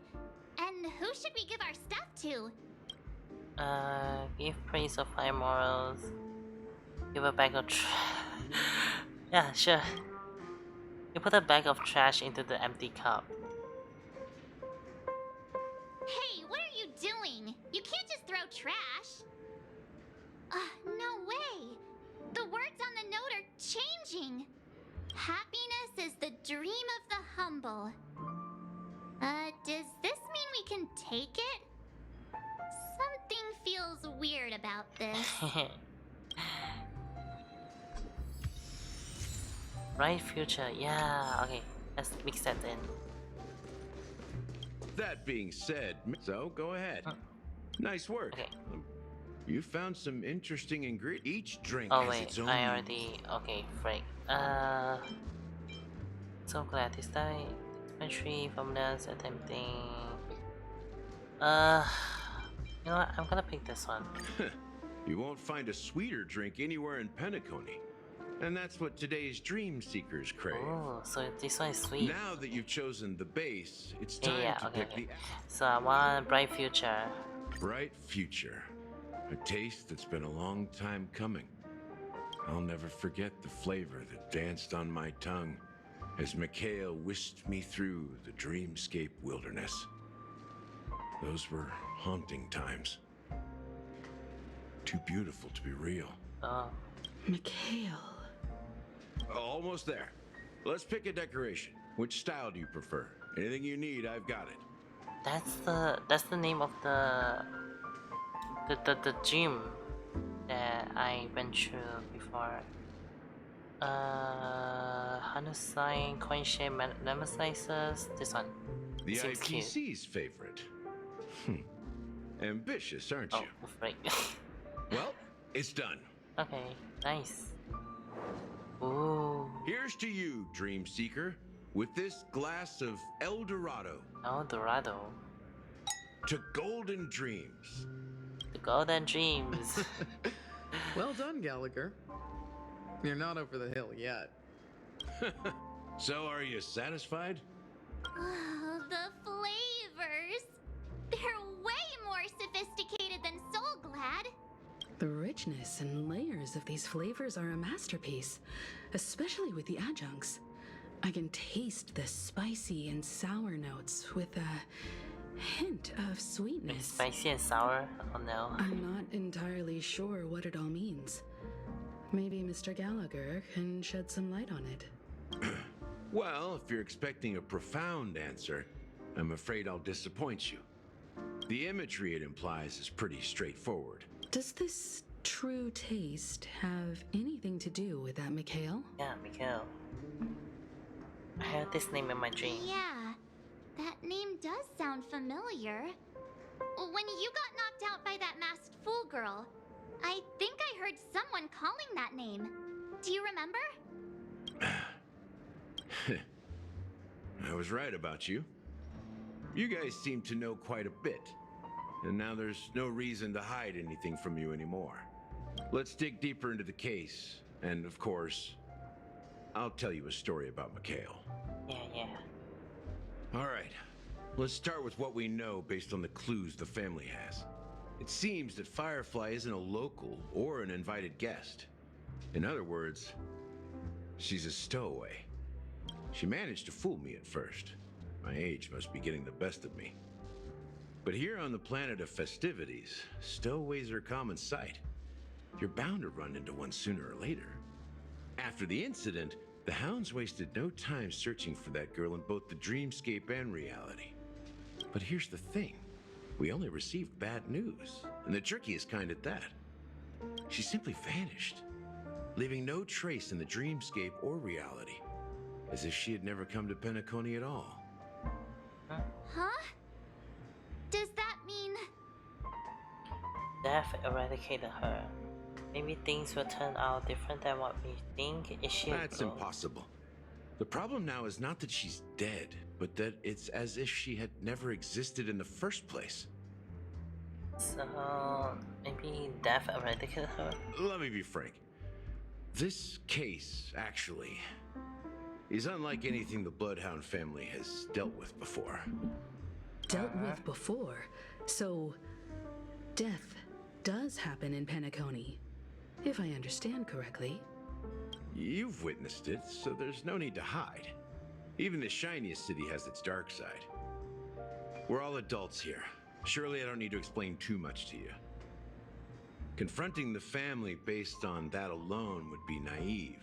And who should we give our stuff to? Give praise of high morals. Give a bag of yeah, sure. You put a bag of trash into the empty cup. Hey, what are you doing? You can't just throw trash. No way. The words on the note are changing. Happiness is the dream of the humble. Does this mean we can take it? Something feels weird about this. Bright future. Yeah. Okay. Let's mix that in. That being said, so go ahead. Nice work. Okay. You found some interesting ingredients. Each drink Oh has wait, its own. I already. Okay, freak. So glad this time. Dispensary formulas attempting. You know what? I'm gonna pick this one. You won't find a sweeter drink anywhere in Penacony. And that's what today's dream seekers crave. Oh, so this one is sweet. Now that you've chosen the base, it's time to okay, pick the So I want bright future. bright future. A taste that's been a long time coming. I'll never forget the flavor that danced on my tongue as Mikhail whisked me through the dreamscape wilderness. Those were haunting times. Too beautiful to be real. Oh. Mikhail. Almost there. Let's pick a decoration. Which style do you prefer? Anything you need, I've got it. That's the name of the gym that I went through before. Hanusai, coin shape, lemon slices. This one. The Seems cute. IPC's favorite. Ambitious, aren't you? Oh, right. Well, it's done. Okay, nice. Ooh. Here's to you, Dream Seeker, with this glass of El Dorado. El Dorado. To golden dreams. The golden dreams. Well done, Gallagher. You're not over the hill yet. So, are you satisfied? Oh, the flavors! They're way more sophisticated than Soul Glad. The richness and layers of these flavors are a masterpiece, especially with the adjuncts. I can taste the spicy and sour notes with a hint of sweetness. Spicy and sour? Oh no. I'm not entirely sure what it all means. Maybe Mr. Gallagher can shed some light on it. Well, if you're expecting a profound answer, I'm afraid I'll disappoint you. The imagery it implies is pretty straightforward. Does this true taste have anything to do with that Mikhail? Yeah, Mikhail. I heard this name in my dream. Yeah, that name does sound familiar. When you got knocked out by that masked fool girl, I think I heard someone calling that name. Do you remember? I was right about you. You guys seem to know quite a bit. And now there's no reason to hide anything from you anymore. Let's dig deeper into the case. And of course, I'll tell you a story about Mikhail. Yeah. All right. Let's start with what we know based on the clues the family has. It seems that Firefly isn't a local or an invited guest. In other words, she's a stowaway. She managed to fool me at first. My age must be getting the best of me. But here on the planet of festivities, stowaways are a common sight. You're bound to run into one sooner or later. After the incident, the hounds wasted no time searching for that girl in both the dreamscape and reality. But here's the thing. We only received bad news, and the trickiest kind at that. She simply vanished, leaving no trace in the dreamscape or reality, as if she had never come to Penacony at all. Huh? Does that mean... Death eradicated her. Maybe things will turn out different than what we think. Is she? That's impossible. The problem now is not that she's dead, but that it's as if she had never existed in the first place. So maybe death eradicated her. Let me be frank. This case, actually, is unlike anything the Bloodhound family has dealt with before. Dealt with before? So, death does happen in Penacony, if I understand correctly. You've witnessed it, so there's no need to hide. Even the shiniest city has its dark side. We're all adults here. Surely I don't need to explain too much to you. Confronting the family based on that alone would be naive.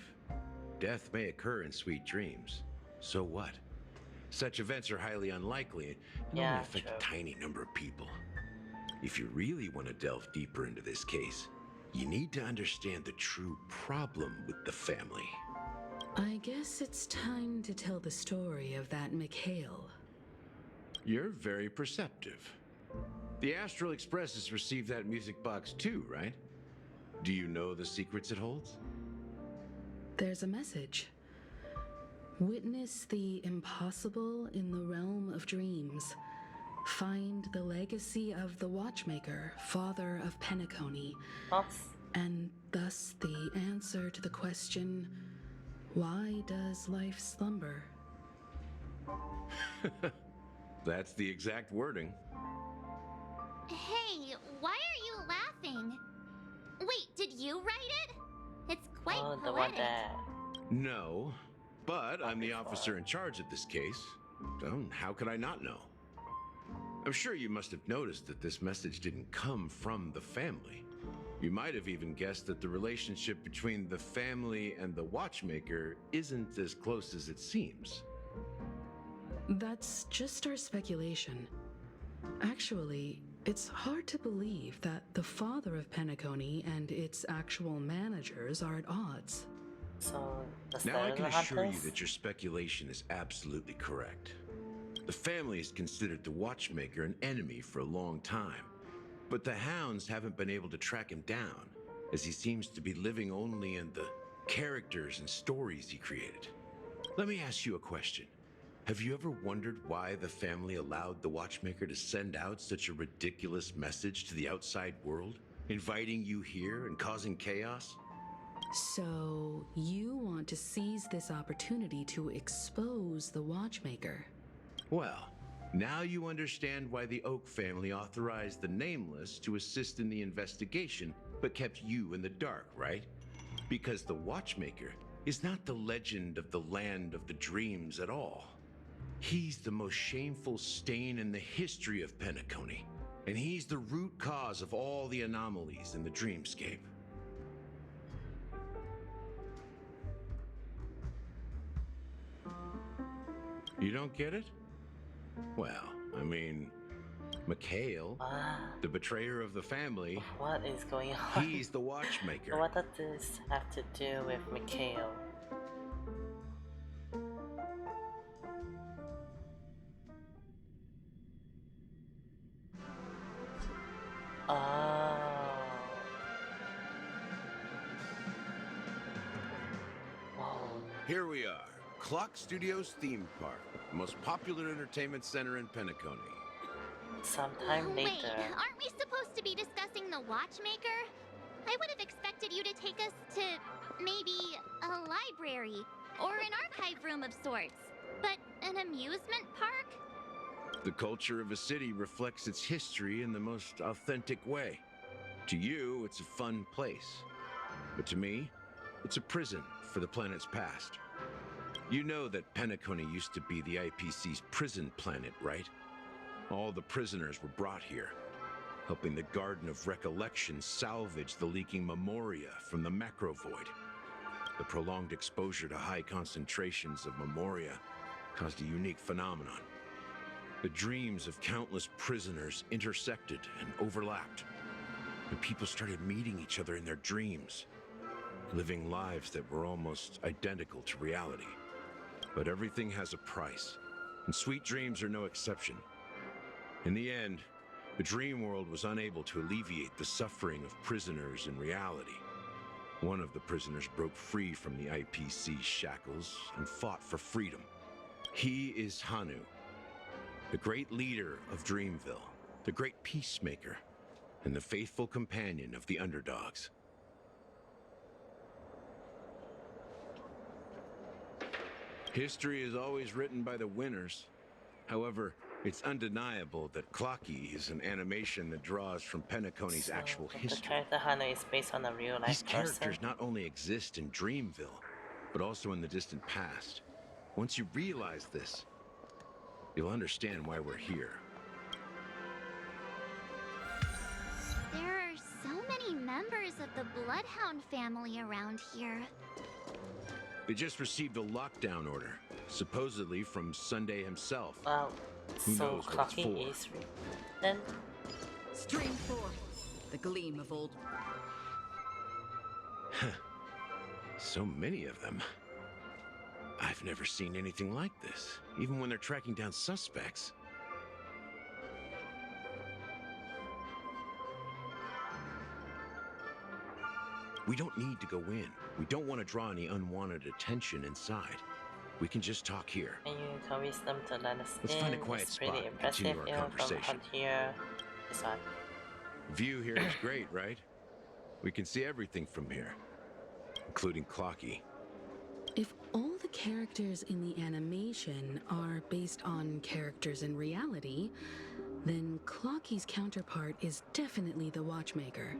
Death may occur in sweet dreams. So what? Such events are highly unlikely and only affect a tiny number of people. If you really want to delve deeper into this case, you need to understand the true problem with the family. I guess it's time to tell the story of that Mikhail. You're very perceptive. The Astral Express has received that music box too, right? Do you know the secrets it holds? There's a message. Witness the impossible in the realm of dreams. Find the legacy of the Watchmaker, father of Penacony, and thus the answer to the question, why does life slumber? That's the exact wording. Hey, why are you laughing? Wait, did you write it? It's quite the one poetic. that. No, but I'm the officer in charge of this case. So how could I not know? I'm sure you must have noticed that this message didn't come from the family. You might have even guessed that the relationship between the family and the Watchmaker isn't as close as it seems. That's just our speculation. Actually, it's hard to believe that the father of Penacony and its actual managers are at odds. So, now I can assure you that your speculation is absolutely correct. The family has considered the Watchmaker an enemy for a long time, but the hounds haven't been able to track him down, as he seems to be living only in the characters and stories he created. Let me ask you a question. Have you ever wondered why the family allowed the Watchmaker to send out such a ridiculous message to the outside world, inviting you here and causing chaos? So, you want to seize this opportunity to expose the Watchmaker? Well, now you understand why the Oak family authorized the Nameless to assist in the investigation, but kept you in the dark, right? Because the Watchmaker is not the legend of the Land of the Dreams at all. He's the most shameful stain in the history of Penacony, and he's the root cause of all the anomalies in the dreamscape. You don't get it? Well, I mean, Mikhail, the betrayer of the family. What is going on? He's the Watchmaker. What does this have to do with Mikhail? Here we are, Clock Studios theme park, the most popular entertainment center in Penacony. Sometime Wait, later. aren't we supposed to be discussing the Watchmaker? I would have expected you to take us to maybe a library or an archive room of sorts, but an amusement park? The culture of a city reflects its history in the most authentic way. To you, it's a fun place. But to me, it's a prison for the planet's past. You know that Penacony used to be the IPC's prison planet, right? All the prisoners were brought here, helping the Garden of Recollection salvage the leaking memoria from the macrovoid. The prolonged exposure to high concentrations of memoria caused a unique phenomenon. The dreams of countless prisoners intersected and overlapped, and people started meeting each other in their dreams, living lives that were almost identical to reality. But everything has a price, and sweet dreams are no exception. In the end, the dream world was unable to alleviate the suffering of prisoners in reality. One of the prisoners broke free from the IPC's shackles and fought for freedom. He is Hanu, the great leader of Dreamville, the great peacemaker, and the faithful companion of the underdogs. History is always written by the winners. However, it's undeniable that Clocky is an animation that draws from Penacony's actual The history. character Hana is based on a real life These person. characters not only exist in Dreamville, but also in the distant past. Once you realize this, you'll understand why we're here. There are so many members of the Bloodhound family around here. They just received a lockdown order, supposedly from Sunday himself. Wow, Who so knows what it's Clocky for? is then Stream 4, the gleam of old. So many of them. I've never seen anything like this, even when they're tracking down suspects. We don't need to go in. We don't want to draw any unwanted attention inside. We can just talk here. And you can wisdom to learn the skin. Let's find a quiet It's spot pretty and continue impressive, our from conversation. here. This one. View here is great, right? We can see everything from here, including Clocky. If all the characters in the animation are based on characters in reality, then Clocky's counterpart is definitely the Watchmaker.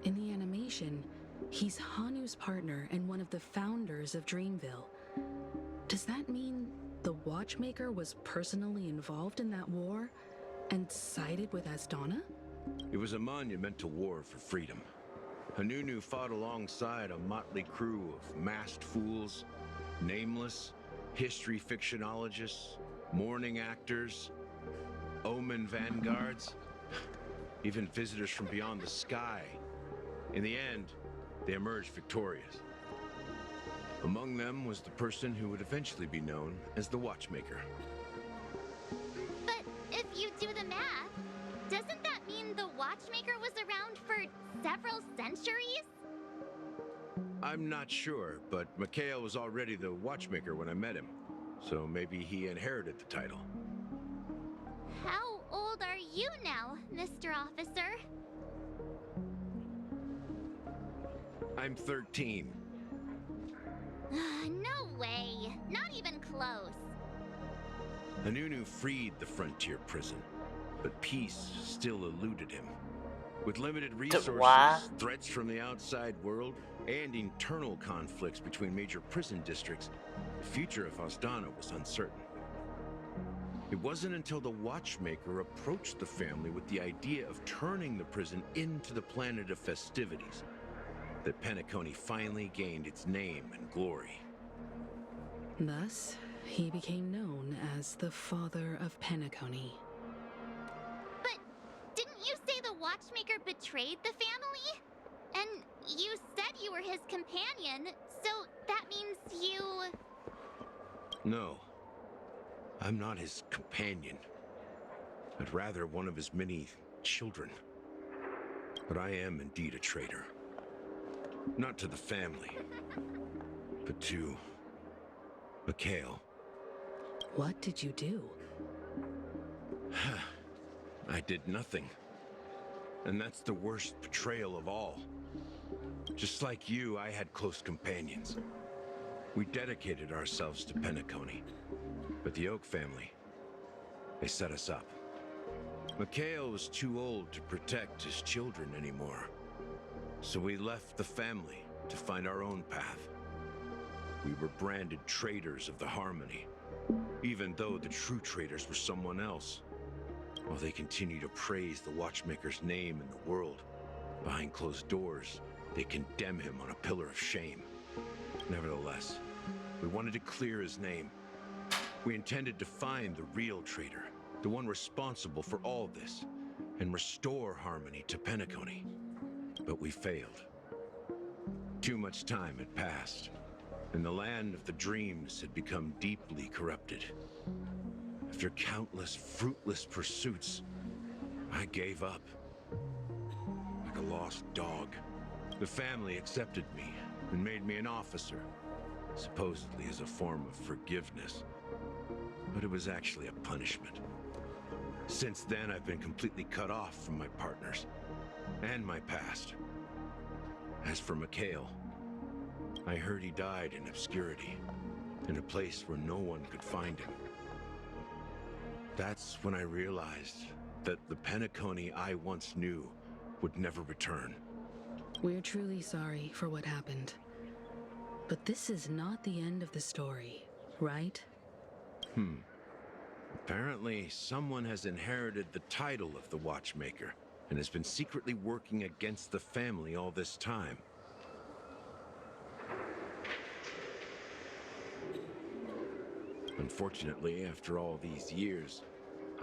In the animation, he's Hanu's partner and one of the founders of Dreamville. Does that mean the Watchmaker was personally involved in that war and sided with Astana? It was a monumental war for freedom. Hanunu fought alongside a motley crew of masked fools, nameless, history fictionologists, mourning actors, omen vanguards, even visitors from beyond the sky. In the end, they emerged victorious. Among them was the person who would eventually be known as the Watchmaker. But if you do the math, doesn't that mean the Watchmaker was around for several centuries? I'm not sure, but Mikhail was already the Watchmaker when I met him, so maybe he inherited the title. How old are you now, Mr. Officer? I'm 13. No way. Not even close. Hanunu freed the frontier prison, but peace still eluded him. With limited resources, threats from the outside world, and internal conflicts between major prison districts, the future of Astana was uncertain. It wasn't until the Watchmaker approached the family with the idea of turning the prison into the planet of festivities that Penacony finally gained its name and glory. Thus, he became known as the Father of Penacony. But didn't you say the Watchmaker betrayed the family? And you said you were his companion, so that means you... No, I'm not his companion, but rather one of his many children. But I am indeed a traitor. Not to the family, but to Mikhail. What did you do? I did nothing. And that's the worst betrayal of all. Just like you, I had close companions. We dedicated ourselves to Penacony. But the Oak family, they set us up. Mikhail was too old to protect his children anymore. So we left the family to find our own path. We were branded traitors of the Harmony, even though the true traitors were someone else. While they continue to praise the Watchmaker's name in the world, behind closed doors, they condemn him on a pillar of shame. Nevertheless, we wanted to clear his name. We intended to find the real traitor, the one responsible for all this, and restore harmony to Penacony. But we failed. Too much time had passed, and the land of the dreams had become deeply corrupted. After countless fruitless pursuits, I gave up. Like a lost dog. The family accepted me and made me an officer, supposedly as a form of forgiveness. But it was actually a punishment. Since then, I've been completely cut off from my partners and my past. As for Mikhail, I heard he died in obscurity, in a place where no one could find him. That's when I realized that the Penacony I once knew would never return. We're truly sorry for what happened. But this is not the end of the story, right? Apparently, someone has inherited the title of the Watchmaker and has been secretly working against the family all this time. Unfortunately, after all these years,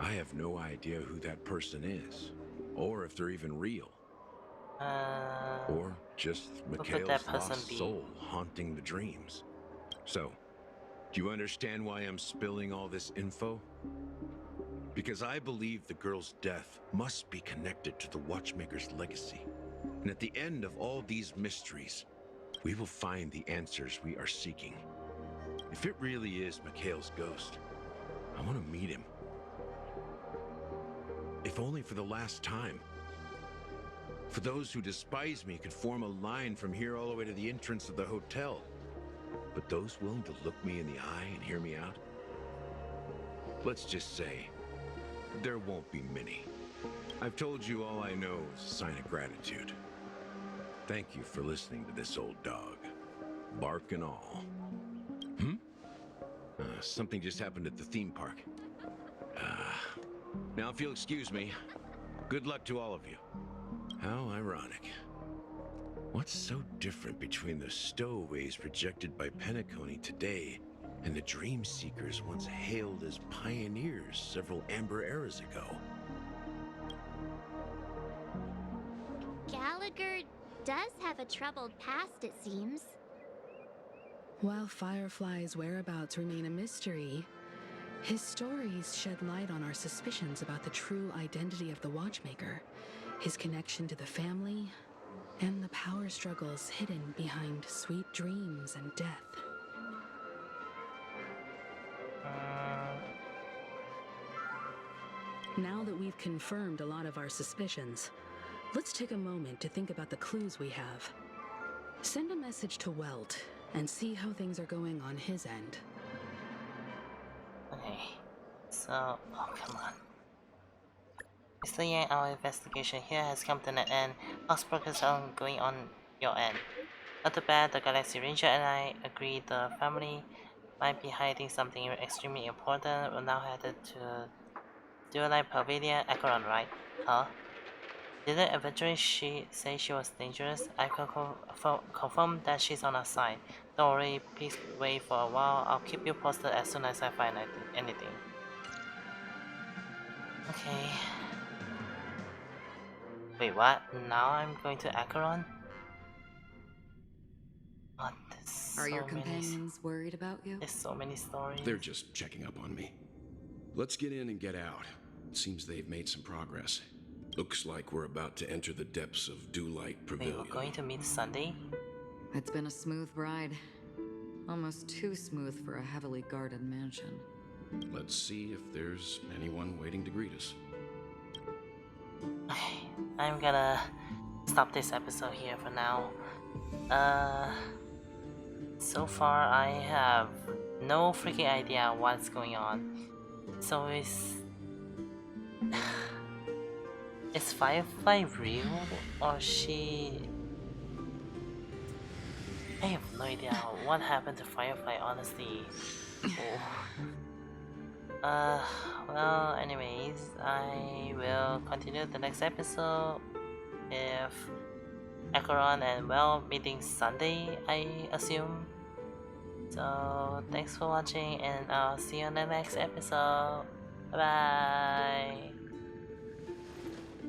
I have no idea who that person is, or if they're even real. Or just Who could Mikhail's that person lost be? soul haunting the dreams. So, Do you understand why I'm spilling all this info? Because I believe the girl's death must be connected to the Watchmaker's legacy. And at the end of all these mysteries, we will find the answers we are seeking. If it really is Mikhail's ghost, I want to meet him. If only for the last time. For those who despise me could form a line from here all the way to the entrance of the hotel. But those willing to look me in the eye and hear me out? Let's just say, there won't be many. I've told you all I know is a sign of gratitude. Thank you for listening to this old dog. Bark and all. Something just happened at the theme park. Now if you'll excuse me, good luck to all of you. How ironic. What's so different between the stowaways projected by Penacony today and the dream seekers once hailed as pioneers several amber eras ago? Gallagher does have a troubled past, it seems. While Firefly's whereabouts remain a mystery, his stories shed light on our suspicions about the true identity of the Watchmaker, his connection to the family, and the power struggles hidden behind sweet dreams and death. Now that we've confirmed a lot of our suspicions, let's take a moment to think about the clues we have. Send a message to Welt and see how things are going on his end. Okay, so, oh come on. Mr. Yang, our investigation here has come to an end. Oxbrook is going on your end. Not too bad, the Galaxy Ranger and I agreed the family might be hiding something extremely important. We're now headed to Dueline Pavilion, Acheron, right? Huh? Didn't Adventurine say she was dangerous? I can confirm that she's on our side. Don't worry, please wait for a while. I'll keep you posted as soon as I find anything. Okay. Wait, what? Now I'm going to Acheron? Oh, Are your companions worried about you? There's so many stories. They're just checking up on me. Let's get in and get out. Seems they've made some progress. Looks like we're about to enter the depths of Dewlight Pavilion. Wait, we're going to meet Sunday? It's been a smooth ride. Almost too smooth for a heavily guarded mansion. Let's see if there's anyone waiting to greet us. Okay, I'm gonna stop this episode here for now. So far I have no freaking idea what's going on. So is Firefly real or she? I have no idea what happened to Firefly, honestly. Well, anyways, I will continue the next episode if Acheron and Well meeting Sunday, I assume. So, thanks for watching and I'll see you on the next episode. Bye bye!